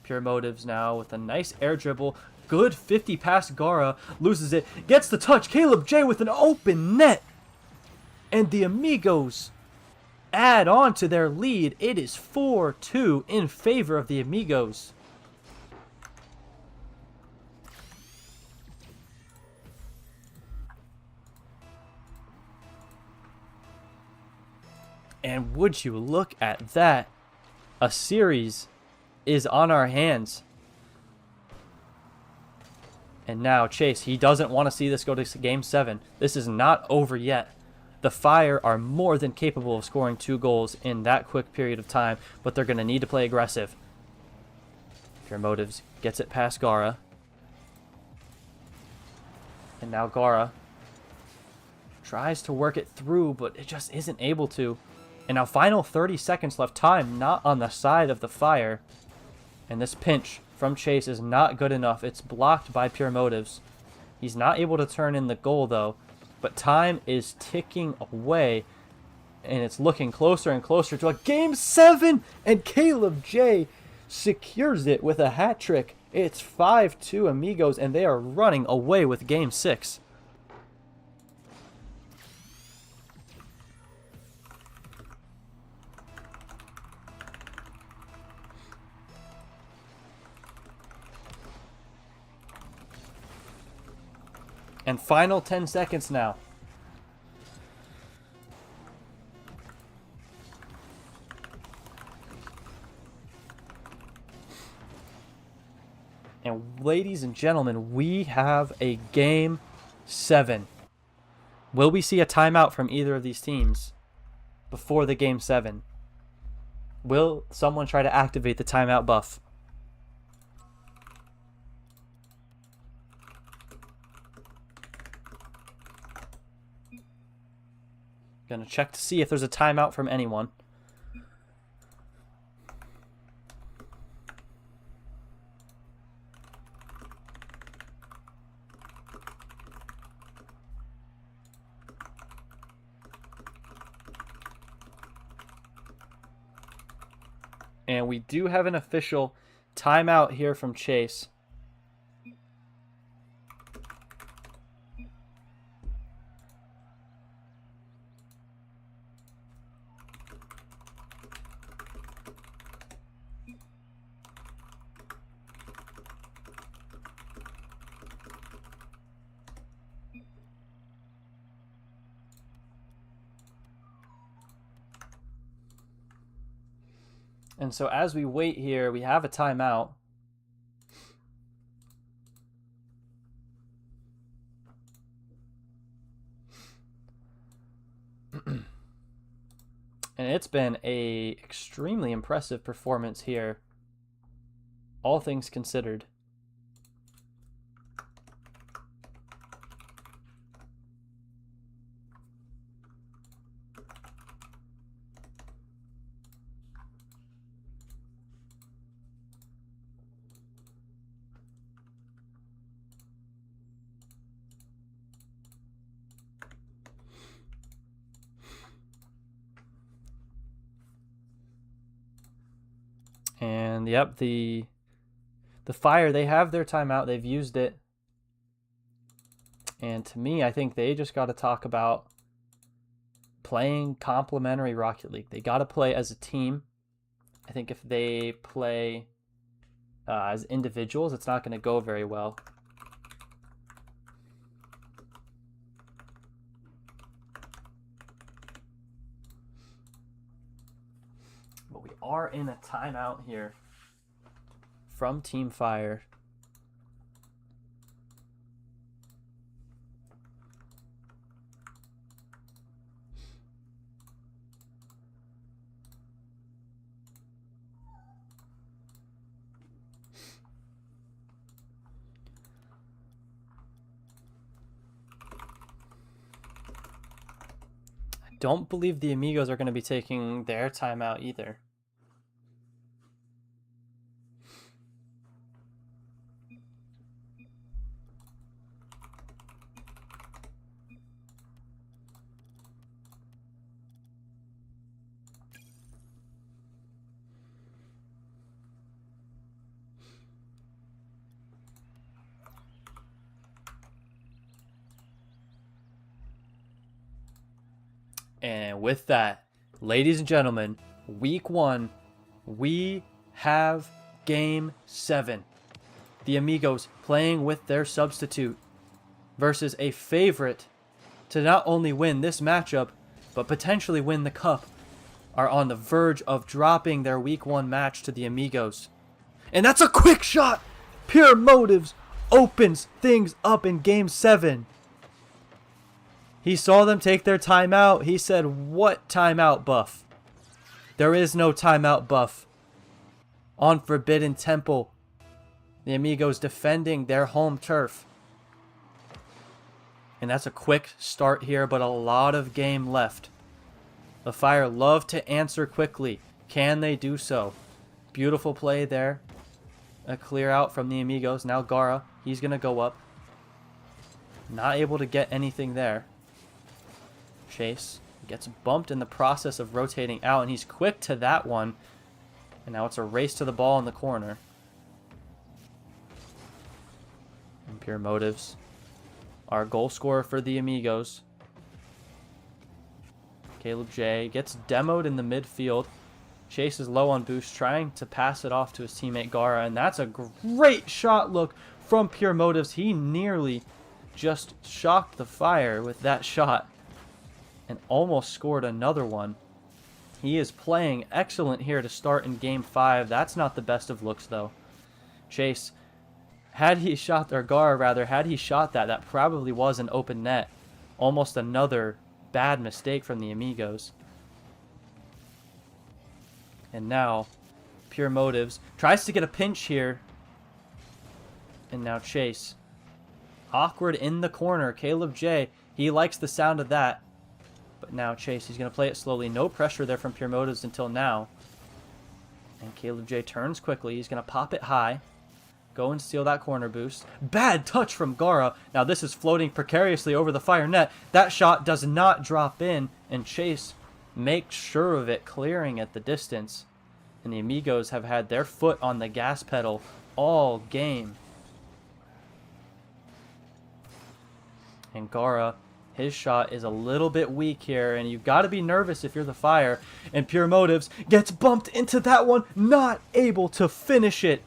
Pure Motives now with a nice air dribble. Good 50 past Gara. Loses it. Gets the touch. Caleb J with an open net. And the Amigos add on to their lead. It is 4-2 in favor of the Amigos. And would you look at that? A series is on our hands. And now Chase, he doesn't want to see this go to Game 7. This is not over yet. The Fire are more than capable of scoring 2 goals in that quick period of time, but they're going to need to play aggressive. Pure Motives gets it past Gara. And now Gara tries to work it through, but it just isn't able to. And now final 30 seconds left. Time not on the side of the Fire. And this pinch from Chase is not good enough. It's blocked by Pure Motives. He's not able to turn in the goal though. But time is ticking away. And it's looking closer and closer to a Game 7. And Caleb J secures it with a hat trick. It's 5-2 Amigos, and they are running away with Game 6. And final 10 seconds now. And ladies and gentlemen, we have a Game 7. Will we see a timeout from either of these teams before the Game 7? Will someone try to activate the timeout buff? Gonna check to see if there's a timeout from anyone. And we do have an official timeout here from Chase. And so as we wait here, we have a timeout. And it's been a extremely impressive performance here, all things considered. And yep, the Fire, they have their timeout. They've used it. And to me, I think they just got to talk about playing complementary Rocket League. They got to play as a team. I think if they play as individuals, it's not going to go very well. But we are in a timeout here from Team Fire. I don't believe the Amigos are going to be taking their timeout either. And with that, ladies and gentlemen, week 1, we have game 7. The Amigos playing with their substitute versus a favorite to not only win this matchup, but potentially win the cup, are on the verge of dropping their week 1 match to the Amigos. And that's a quick shot! Pure Motives opens things up in game 7. He saw them take their timeout. He said, "What timeout, Buff?" There is no timeout, Buff. On Forbidden Temple, the Amigos defending their home turf. And that's a quick start here, but a lot of game left. The Fire love to answer quickly. Can they do so? Beautiful play there. A clear out from the Amigos. Now Gara, he's going to go up. Not able to get anything there. Chase gets bumped in the process of rotating out, and he's quick to that one. And now it's a race to the ball in the corner. And Pure Motives, our goal scorer for the Amigos. Caleb J gets demoed in the midfield. Chase is low on boost, trying to pass it off to his teammate Gara, and that's a great shot look from Pure Motives. He nearly just shocked the Fire with that shot and almost scored another one. He is playing excellent here to start in game 5. That's not the best of looks, though. Chase, had he shot that, that probably was an open net. Almost another bad mistake from the Amigos. And now, Pure Motives tries to get a pinch here. And now Chase. Awkward in the corner. Caleb J, he likes the sound of that. But now Chase, he's going to play it slowly. No pressure there from Pure Motives until now. And Caleb J turns quickly. He's going to pop it high. Go and steal that corner boost. Bad touch from Gara. Now this is floating precariously over the Fire net. That shot does not drop in. And Chase makes sure of it, clearing at the distance. And the Amigos have had their foot on the gas pedal all game. And Gara, his shot is a little bit weak here, and you've got to be nervous if you're the Fire. And Pure Motives gets bumped into that one, not able to finish it.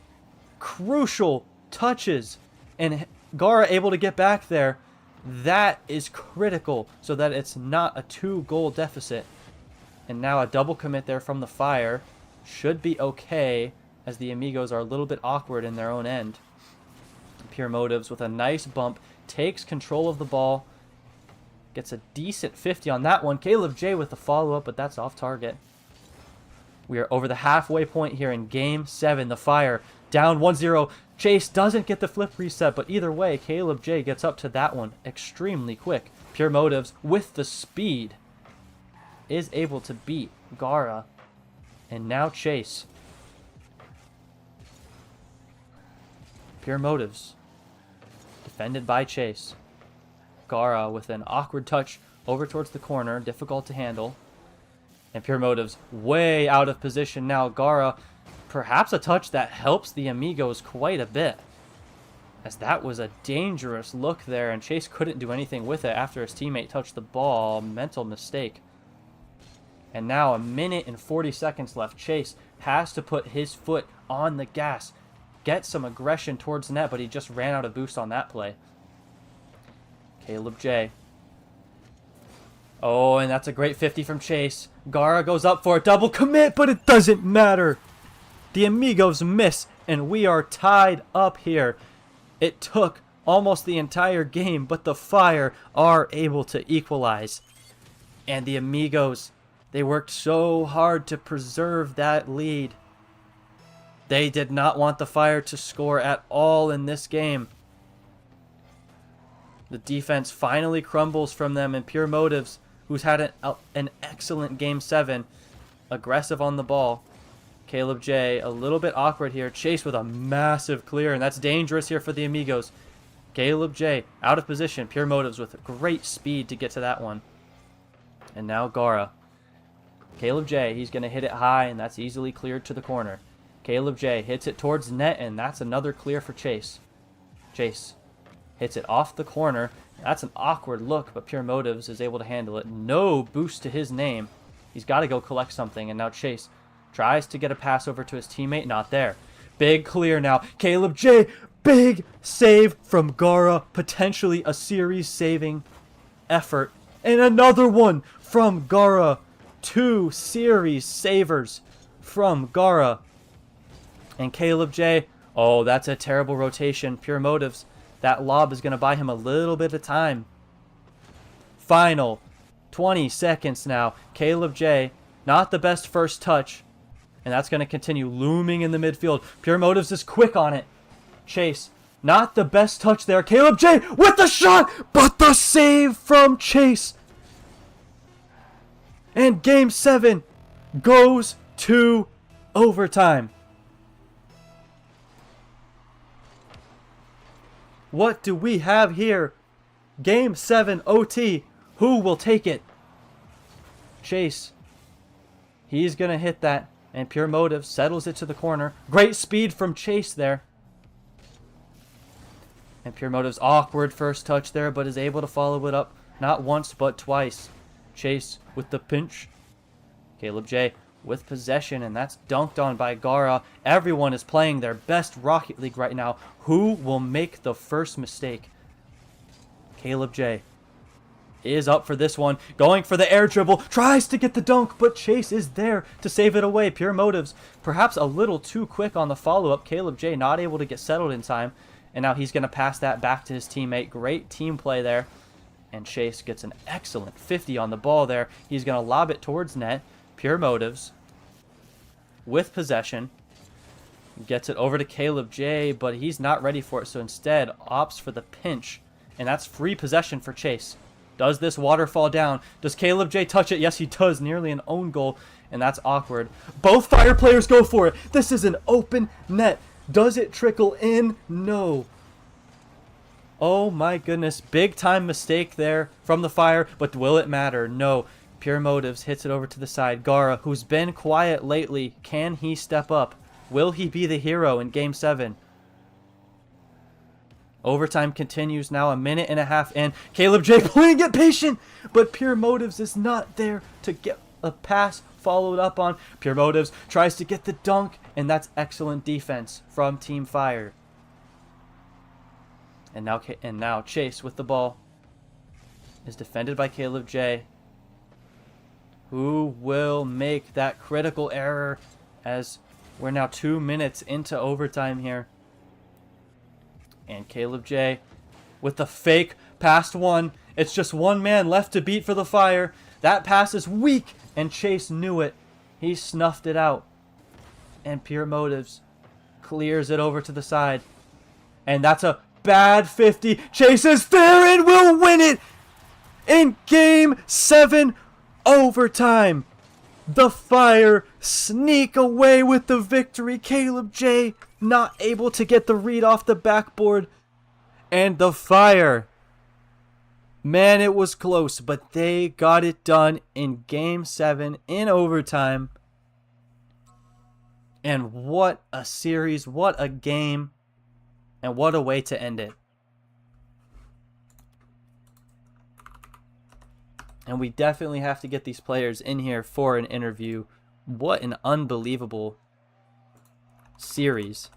Crucial touches, and Gara able to get back there. That is critical so that it's not a 2-goal deficit. And now a double commit there from the Fire. should be okay, as the Amigos are a little bit awkward in their own end. Pure Motives with a nice bump takes control of the ball. Gets a decent 50 on that one. Caleb J with the follow-up, but that's off target. We are over the halfway point here in Game 7. The Fire down 1-0. Chase doesn't get the flip reset, but either way, Caleb J gets up to that one extremely quick. Pure Motives with the speed is able to beat Gara. And now Chase. Pure Motives defended by Chase. Gara with an awkward touch over towards the corner, difficult to handle. And Pure Motives way out of position now. Gara, perhaps a touch that helps the Amigos quite a bit, as that was a dangerous look there, and Chase couldn't do anything with it after his teammate touched the ball. Mental mistake. And now 1 minute and 40 seconds left. Chase has to put his foot on the gas, get some aggression towards net, but he just ran out of boost on that play. Caleb J. Oh, and that's a great 50 from Chase. Gara goes up for a double commit, but it doesn't matter. The Amigos miss, and we are tied up here. It took almost the entire game, but the Fire are able to equalize. And the Amigos, they worked so hard to preserve that lead. They did not want the Fire to score at all in this game. The defense finally crumbles from them, and Pure Motives, who's had an excellent Game 7, aggressive on the ball. Caleb J, a little bit awkward here. Chase with a massive clear, and that's dangerous here for the Amigos. Caleb J, out of position. Pure Motives with great speed to get to that one. And now Gara. Caleb J, he's going to hit it high, and that's easily cleared to the corner. Caleb J hits it towards net, and that's another clear for Chase. Chase hits it off the corner. That's an awkward look, but Pure Motives is able to handle it. No boost to his name. He's got to go collect something, and now Chase tries to get a pass over to his teammate. Not there. Big clear now. Caleb J, big save from Gara. Potentially a series-saving effort. And another one from Gara. 2 series savers from Gara. And Caleb J, oh, that's a terrible rotation. Pure Motives, that lob is going to buy him a little bit of time. Final 20 seconds now. Caleb J, not the best first touch. And that's going to continue looming in the midfield. Pure Motives is quick on it. Chase, not the best touch there. Caleb J with the shot, but the save from Chase. And Game 7 goes to overtime. What do we have here? Game 7 OT. Who will take it? Chase. He's going to hit that. And Pure Motive settles it to the corner. Great speed from Chase there. And Pure Motive's awkward first touch there, but is able to follow it up not once but twice. Chase with the pinch. Caleb J with possession, and that's dunked on by Gara. Everyone is playing their best Rocket League right now. Who will make the first mistake? Caleb J is up for this one, going for the air dribble, tries to get the dunk, but Chase is there to save it away. Pure Motives perhaps a little too quick on the follow-up. Caleb J not able to get settled in time, and now he's going to pass that back to his teammate. Great team play there, and Chase gets an excellent 50 on the ball there. He's going to lob it towards net. Pure Motives with possession gets it over to Caleb J, but he's not ready for it, so instead opts for the pinch, and that's free possession for Chase. Does this waterfall down? Does Caleb J touch it? Yes, he does. Nearly an own goal, and that's awkward. Both Fire players go for it. This is an open net. Does it trickle in? No. Oh my goodness. Big time mistake there from the Fire, but will it matter? No. Pure Motives hits it over to the side. Gara, who's been quiet lately, can he step up? Will he be the hero in Game 7? Overtime continues now, 1.5 minutes in. Caleb J playing it patient, but Pure Motives is not there to get a pass followed up on. Pure Motives tries to get the dunk, and that's excellent defense from Team Fire. And now Chase with the ball is defended by Caleb J, who will make that critical error as we're now 2 minutes into overtime here. And Caleb J with the fake past one. It's just one man left to beat for the Fire. That pass is weak, and Chase knew it. He snuffed it out. And Pure Motives clears it over to the side. And that's a bad 50. Chase is there and will win it in Game 7 overtime. The Fire sneak away with the victory. Caleb J not able to get the read off the backboard. And the Fire, man, it was close, but they got it done in Game 7 in overtime. And what a series, what a game, and what a way to end it. And we definitely have to get these players in here for an interview. What an unbelievable series.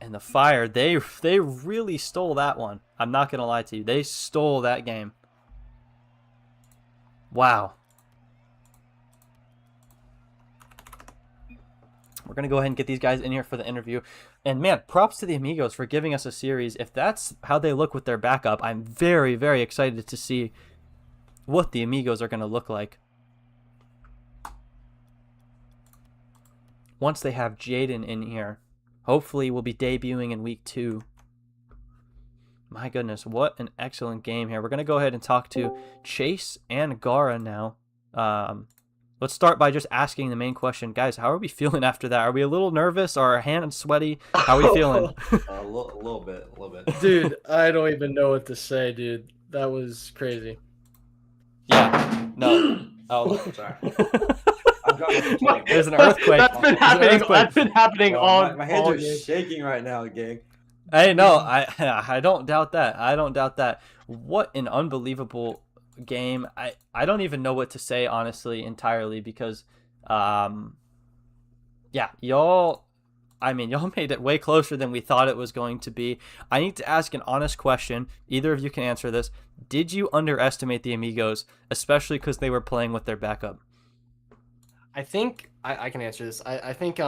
And the Fire, they really stole that one. I'm not going to lie to you. They stole that game. Wow. We're going to go ahead and get these guys in here for the interview. And man, props to the Amigos for giving us a series. If that's how they look with their backup, I'm very, very excited to see what the Amigos are going to look like once they have Jaden in here. Hopefully we'll be debuting in week 2. My goodness, what an excellent game here. We're going to go ahead and talk to Chase and Gara now. Let's start by just asking the main question. Guys, how are we feeling after that? Are we a little nervous? Are our hands sweaty? How are we feeling? A little bit. Dude, I don't even know what to say, dude. That was crazy. Yeah. No. Oh, Sorry. there's an earthquake. That's been happening all. My hands all are game. shaking right now, gang. Hey, no, I don't doubt that. I don't doubt that. What an unbelievable game. I don't even know what to say, honestly, entirely, because yeah, y'all made it way closer than we thought it was going to be. I need to ask an honest question. Either of you can answer this. Did you underestimate the Amigos, especially because they were playing with their backup? I think I can answer this. I think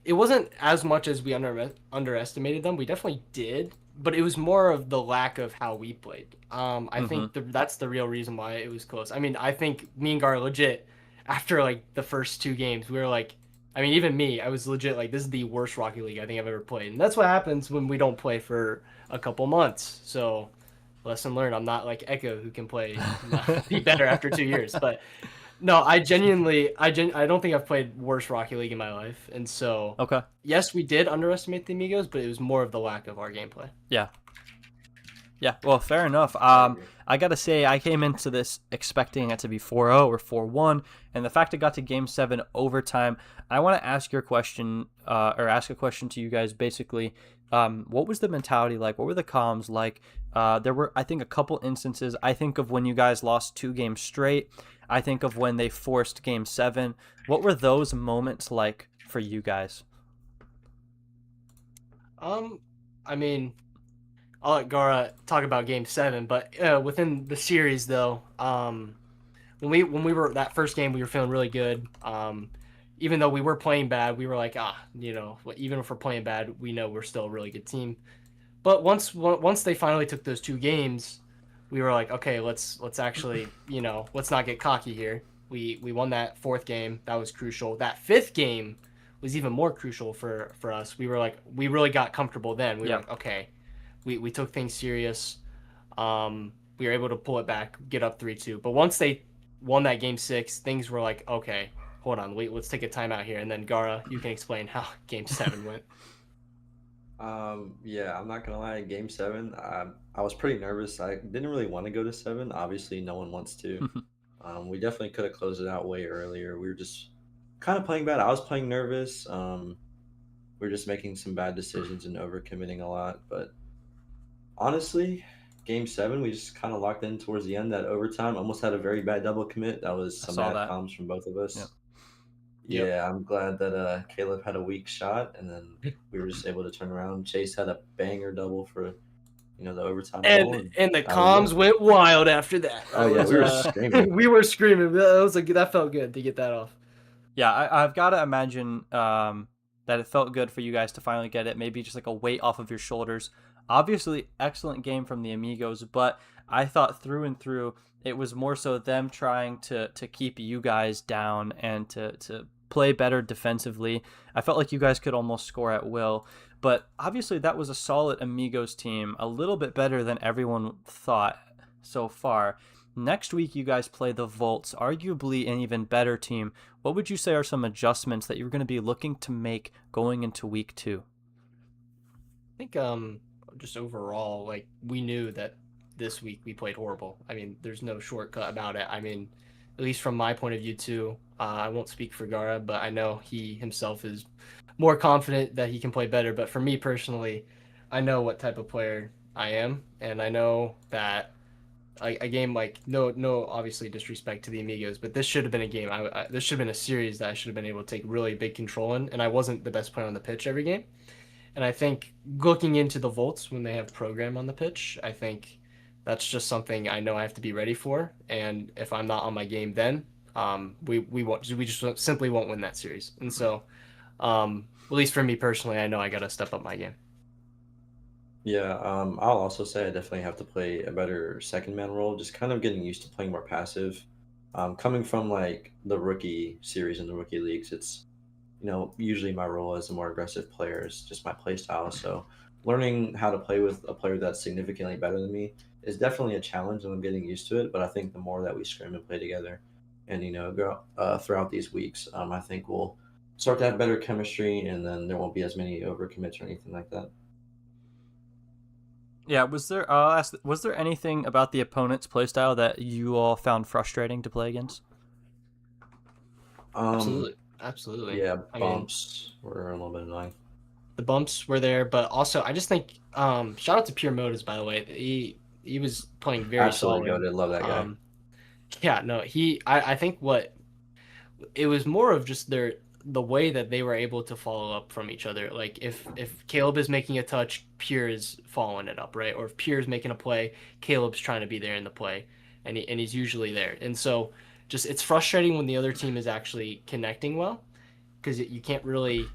it wasn't as much as we underestimated them. We definitely did, but it was more of the lack of how we played. I think that's the real reason why it was close. I mean, I think me and Gar legit, after like the first 2 games, we were like, I mean, even me, I was legit like, this is the worst Rocket League I think I've ever played. And that's what happens when we don't play for a couple months. So lesson learned. I'm not like Echo who can be better after 2 years, but no, I don't think I've played worse Rocket League in my life. And so, Okay. yes, we did underestimate the Amigos, but it was more of the lack of our gameplay. Yeah. Yeah, well, fair enough. I got to say, I came into this expecting it to be 4-0 or 4-1, and the fact it got to Game 7 overtime, I want to ask your question, or ask a question to you guys, basically. What was the mentality like? What were the comms like? There were, I think, a couple instances. I think of when you guys lost 2 games straight. I think of when they forced Game 7. What were those moments like for you guys? I mean, I'll let Gara talk about Game 7, but within the series, though, when we were that first game, we were feeling really good. Even though we were playing bad, we were like, even if we're playing bad, we know we're still a really good team. But once they finally took those 2 games, we were like, okay, let's actually, let's not get cocky here. We won that 4th game. That was crucial. That 5th game was even more crucial for us. We were like, we really got comfortable then. We were like, okay, we took things serious. We were able to pull it back, get up 3-2. But once they won that Game 6, things were like, okay, hold on, wait, let's take a timeout here. And then Gara, you can explain how Game 7 went. Yeah, I'm not gonna lie. In Game 7, I was pretty nervous. I didn't really want to go to 7. Obviously, no one wants to. We definitely could have closed it out way earlier. We were just kind of playing bad. I was playing nervous. We were just making some bad decisions and overcommitting a lot. But honestly, Game 7, we just kind of locked in towards the end. That overtime almost had a very bad double commit. That was some bad comms from both of us. Yep. Yeah, I'm glad that Caleb had a weak shot, and then we were just able to turn around. Chase had a banger double for the overtime goal. And the that was comms it. went wild after that. Oh, yeah, we were screaming. We were screaming. That felt good to get that off. Yeah, I've got to imagine that it felt good for you guys to finally get it. Maybe just like a weight off of your shoulders. Obviously, excellent game from the Amigos, but I thought through and through it was more so them trying to keep you guys down and to play better defensively. I felt like you guys could almost score at will, but obviously that was a solid Amigos team, a little bit better than everyone thought so far. Next week, you guys play the Volts, arguably an even better team. What would you say are some adjustments that you're going to be looking to make going into week 2? I think just overall, like, we knew that this week we played horrible. I mean, there's no shortcut about it. I mean, at least from my point of view too. I won't speak for Gara, but I know he himself is more confident that he can play better. But for me personally, I know what type of player I am, and I know that a game like no obviously disrespect to the Amigos, but this should have been a game. This should have been a series that I should have been able to take really big control in, and I wasn't the best player on the pitch every game. And I think looking into the Volts when they have program on the pitch, I think that's just something I know I have to be ready for. And if I'm not on my game, then we just simply won't win that series. And so, at least for me personally, I know I got to step up my game. Yeah, I'll also say I definitely have to play a better second man role, just kind of getting used to playing more passive. Coming from like the rookie series and the rookie leagues, it's usually my role as a more aggressive player is just my play style. So learning how to play with a player that's significantly better than me is definitely a challenge, and I'm getting used to it. But I think the more that we scrim and play together, and go throughout these weeks, I think we'll start to have better chemistry, and then there won't be as many overcommits or anything like that. Yeah, was there anything about the opponent's playstyle that you all found frustrating to play against? Absolutely. Yeah, I mean, bumps were a little bit annoying. the bumps were there, but also I just think shout out to Pure Motives, by the way. He was playing very Absolutely solid. goated. Love that guy. Yeah, no, I think what it was more of just the way that they were able to follow up from each other. Like if Caleb is making a touch, Pure is following it up, right? Or if Pure is making a play, Caleb's trying to be there in the play, and he's usually there. And so just it's frustrating when the other team is actually connecting well, because you can't really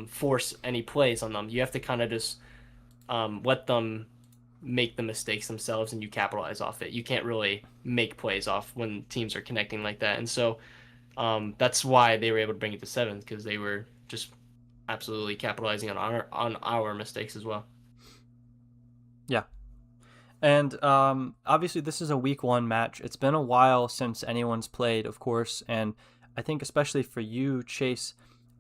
force any plays on them. You have to kind of just let them make the mistakes themselves, and you capitalize off it. You can't really make plays off when teams are connecting like that. And so that's why they were able to bring it to 7th, because they were just absolutely capitalizing on our mistakes as well. Yeah. And obviously this is a week 1 match. It's been a while since anyone's played, of course, and I think especially for you, Chase,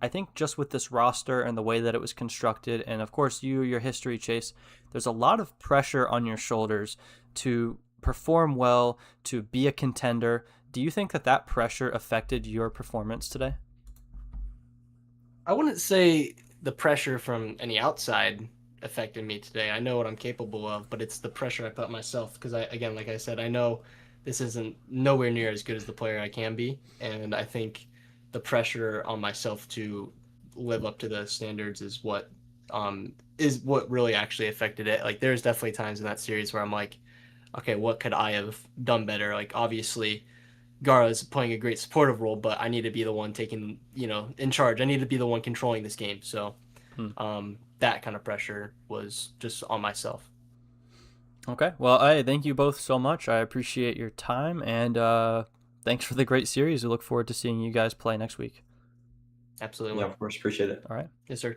I think just with this roster and the way that it was constructed, and of course your history, Chase, there's a lot of pressure on your shoulders to perform well, to be a contender. Do you think that pressure affected your performance today? I wouldn't say the pressure from any outside affected me today. I know what I'm capable of, but it's the pressure I put on myself, because again, like I said, I know this isn't nowhere near as good as the player I can be, and I think the pressure on myself to live up to the standards is what really actually affected it. Like there's definitely times in that series where I'm like, okay, what could I have done better? Like obviously Gara is playing a great supportive role, but I need to be the one taking, in charge. I need to be the one controlling this game. So that kind of pressure was just on myself. Okay. Well, thank you both so much. I appreciate your time, and thanks for the great series. We look forward to seeing you guys play next week. Absolutely. Yeah, of course. Appreciate it. All right. Yes, sir.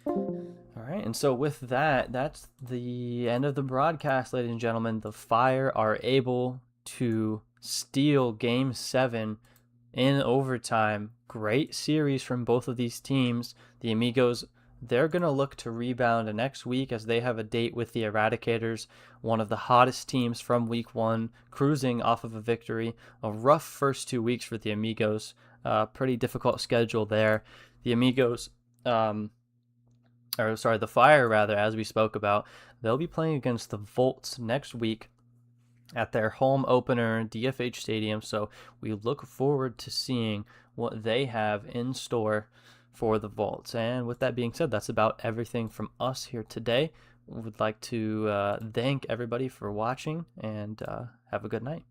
All right. And so with that, that's the end of the broadcast, ladies and gentlemen. The Fire are able to steal Game 7 in overtime. Great series from both of these teams. The Amigos, they're going to look to rebound next week as they have a date with the Eradicators, one of the hottest teams from week 1, cruising off of a victory. A rough first 2 weeks for the Amigos. Pretty difficult schedule there. The Amigos, the Fire, rather, as we spoke about, they'll be playing against the Volts next week at their home opener, DFH Stadium. So we look forward to seeing what they have in store for the vaults. And with that being said, that's about everything from us here today. We would like to thank everybody for watching, and have a good night.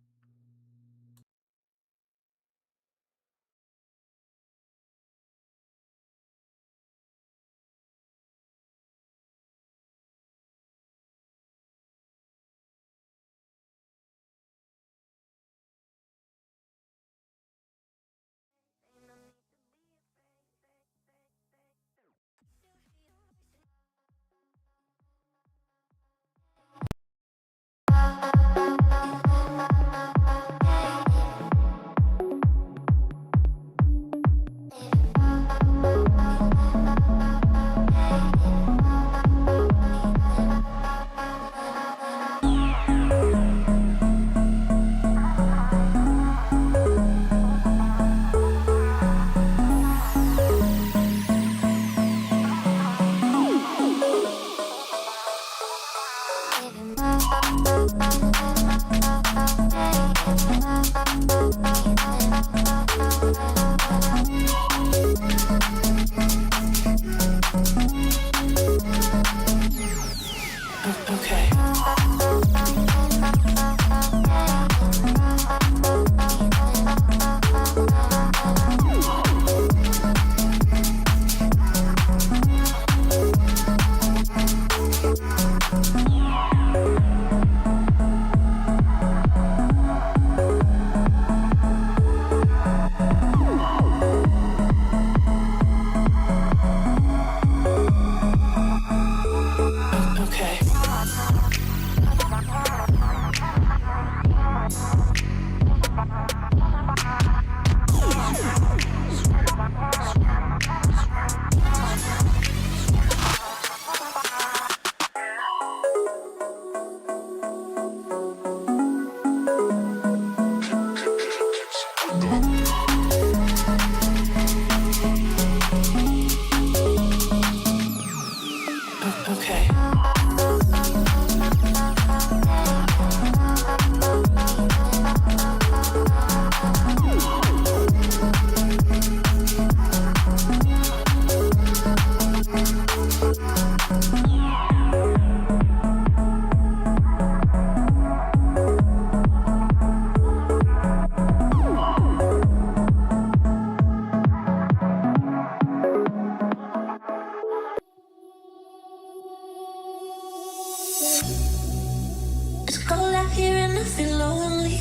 It's cold out here and I feel lonely.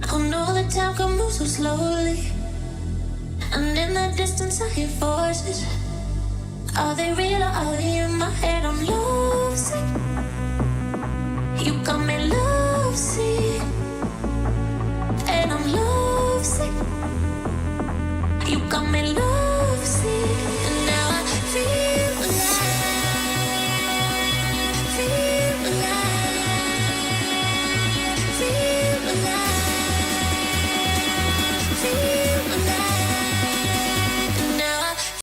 I know the time can move so slowly, and in the distance I hear voices. Are they real or are they in my head? I'm lovesick.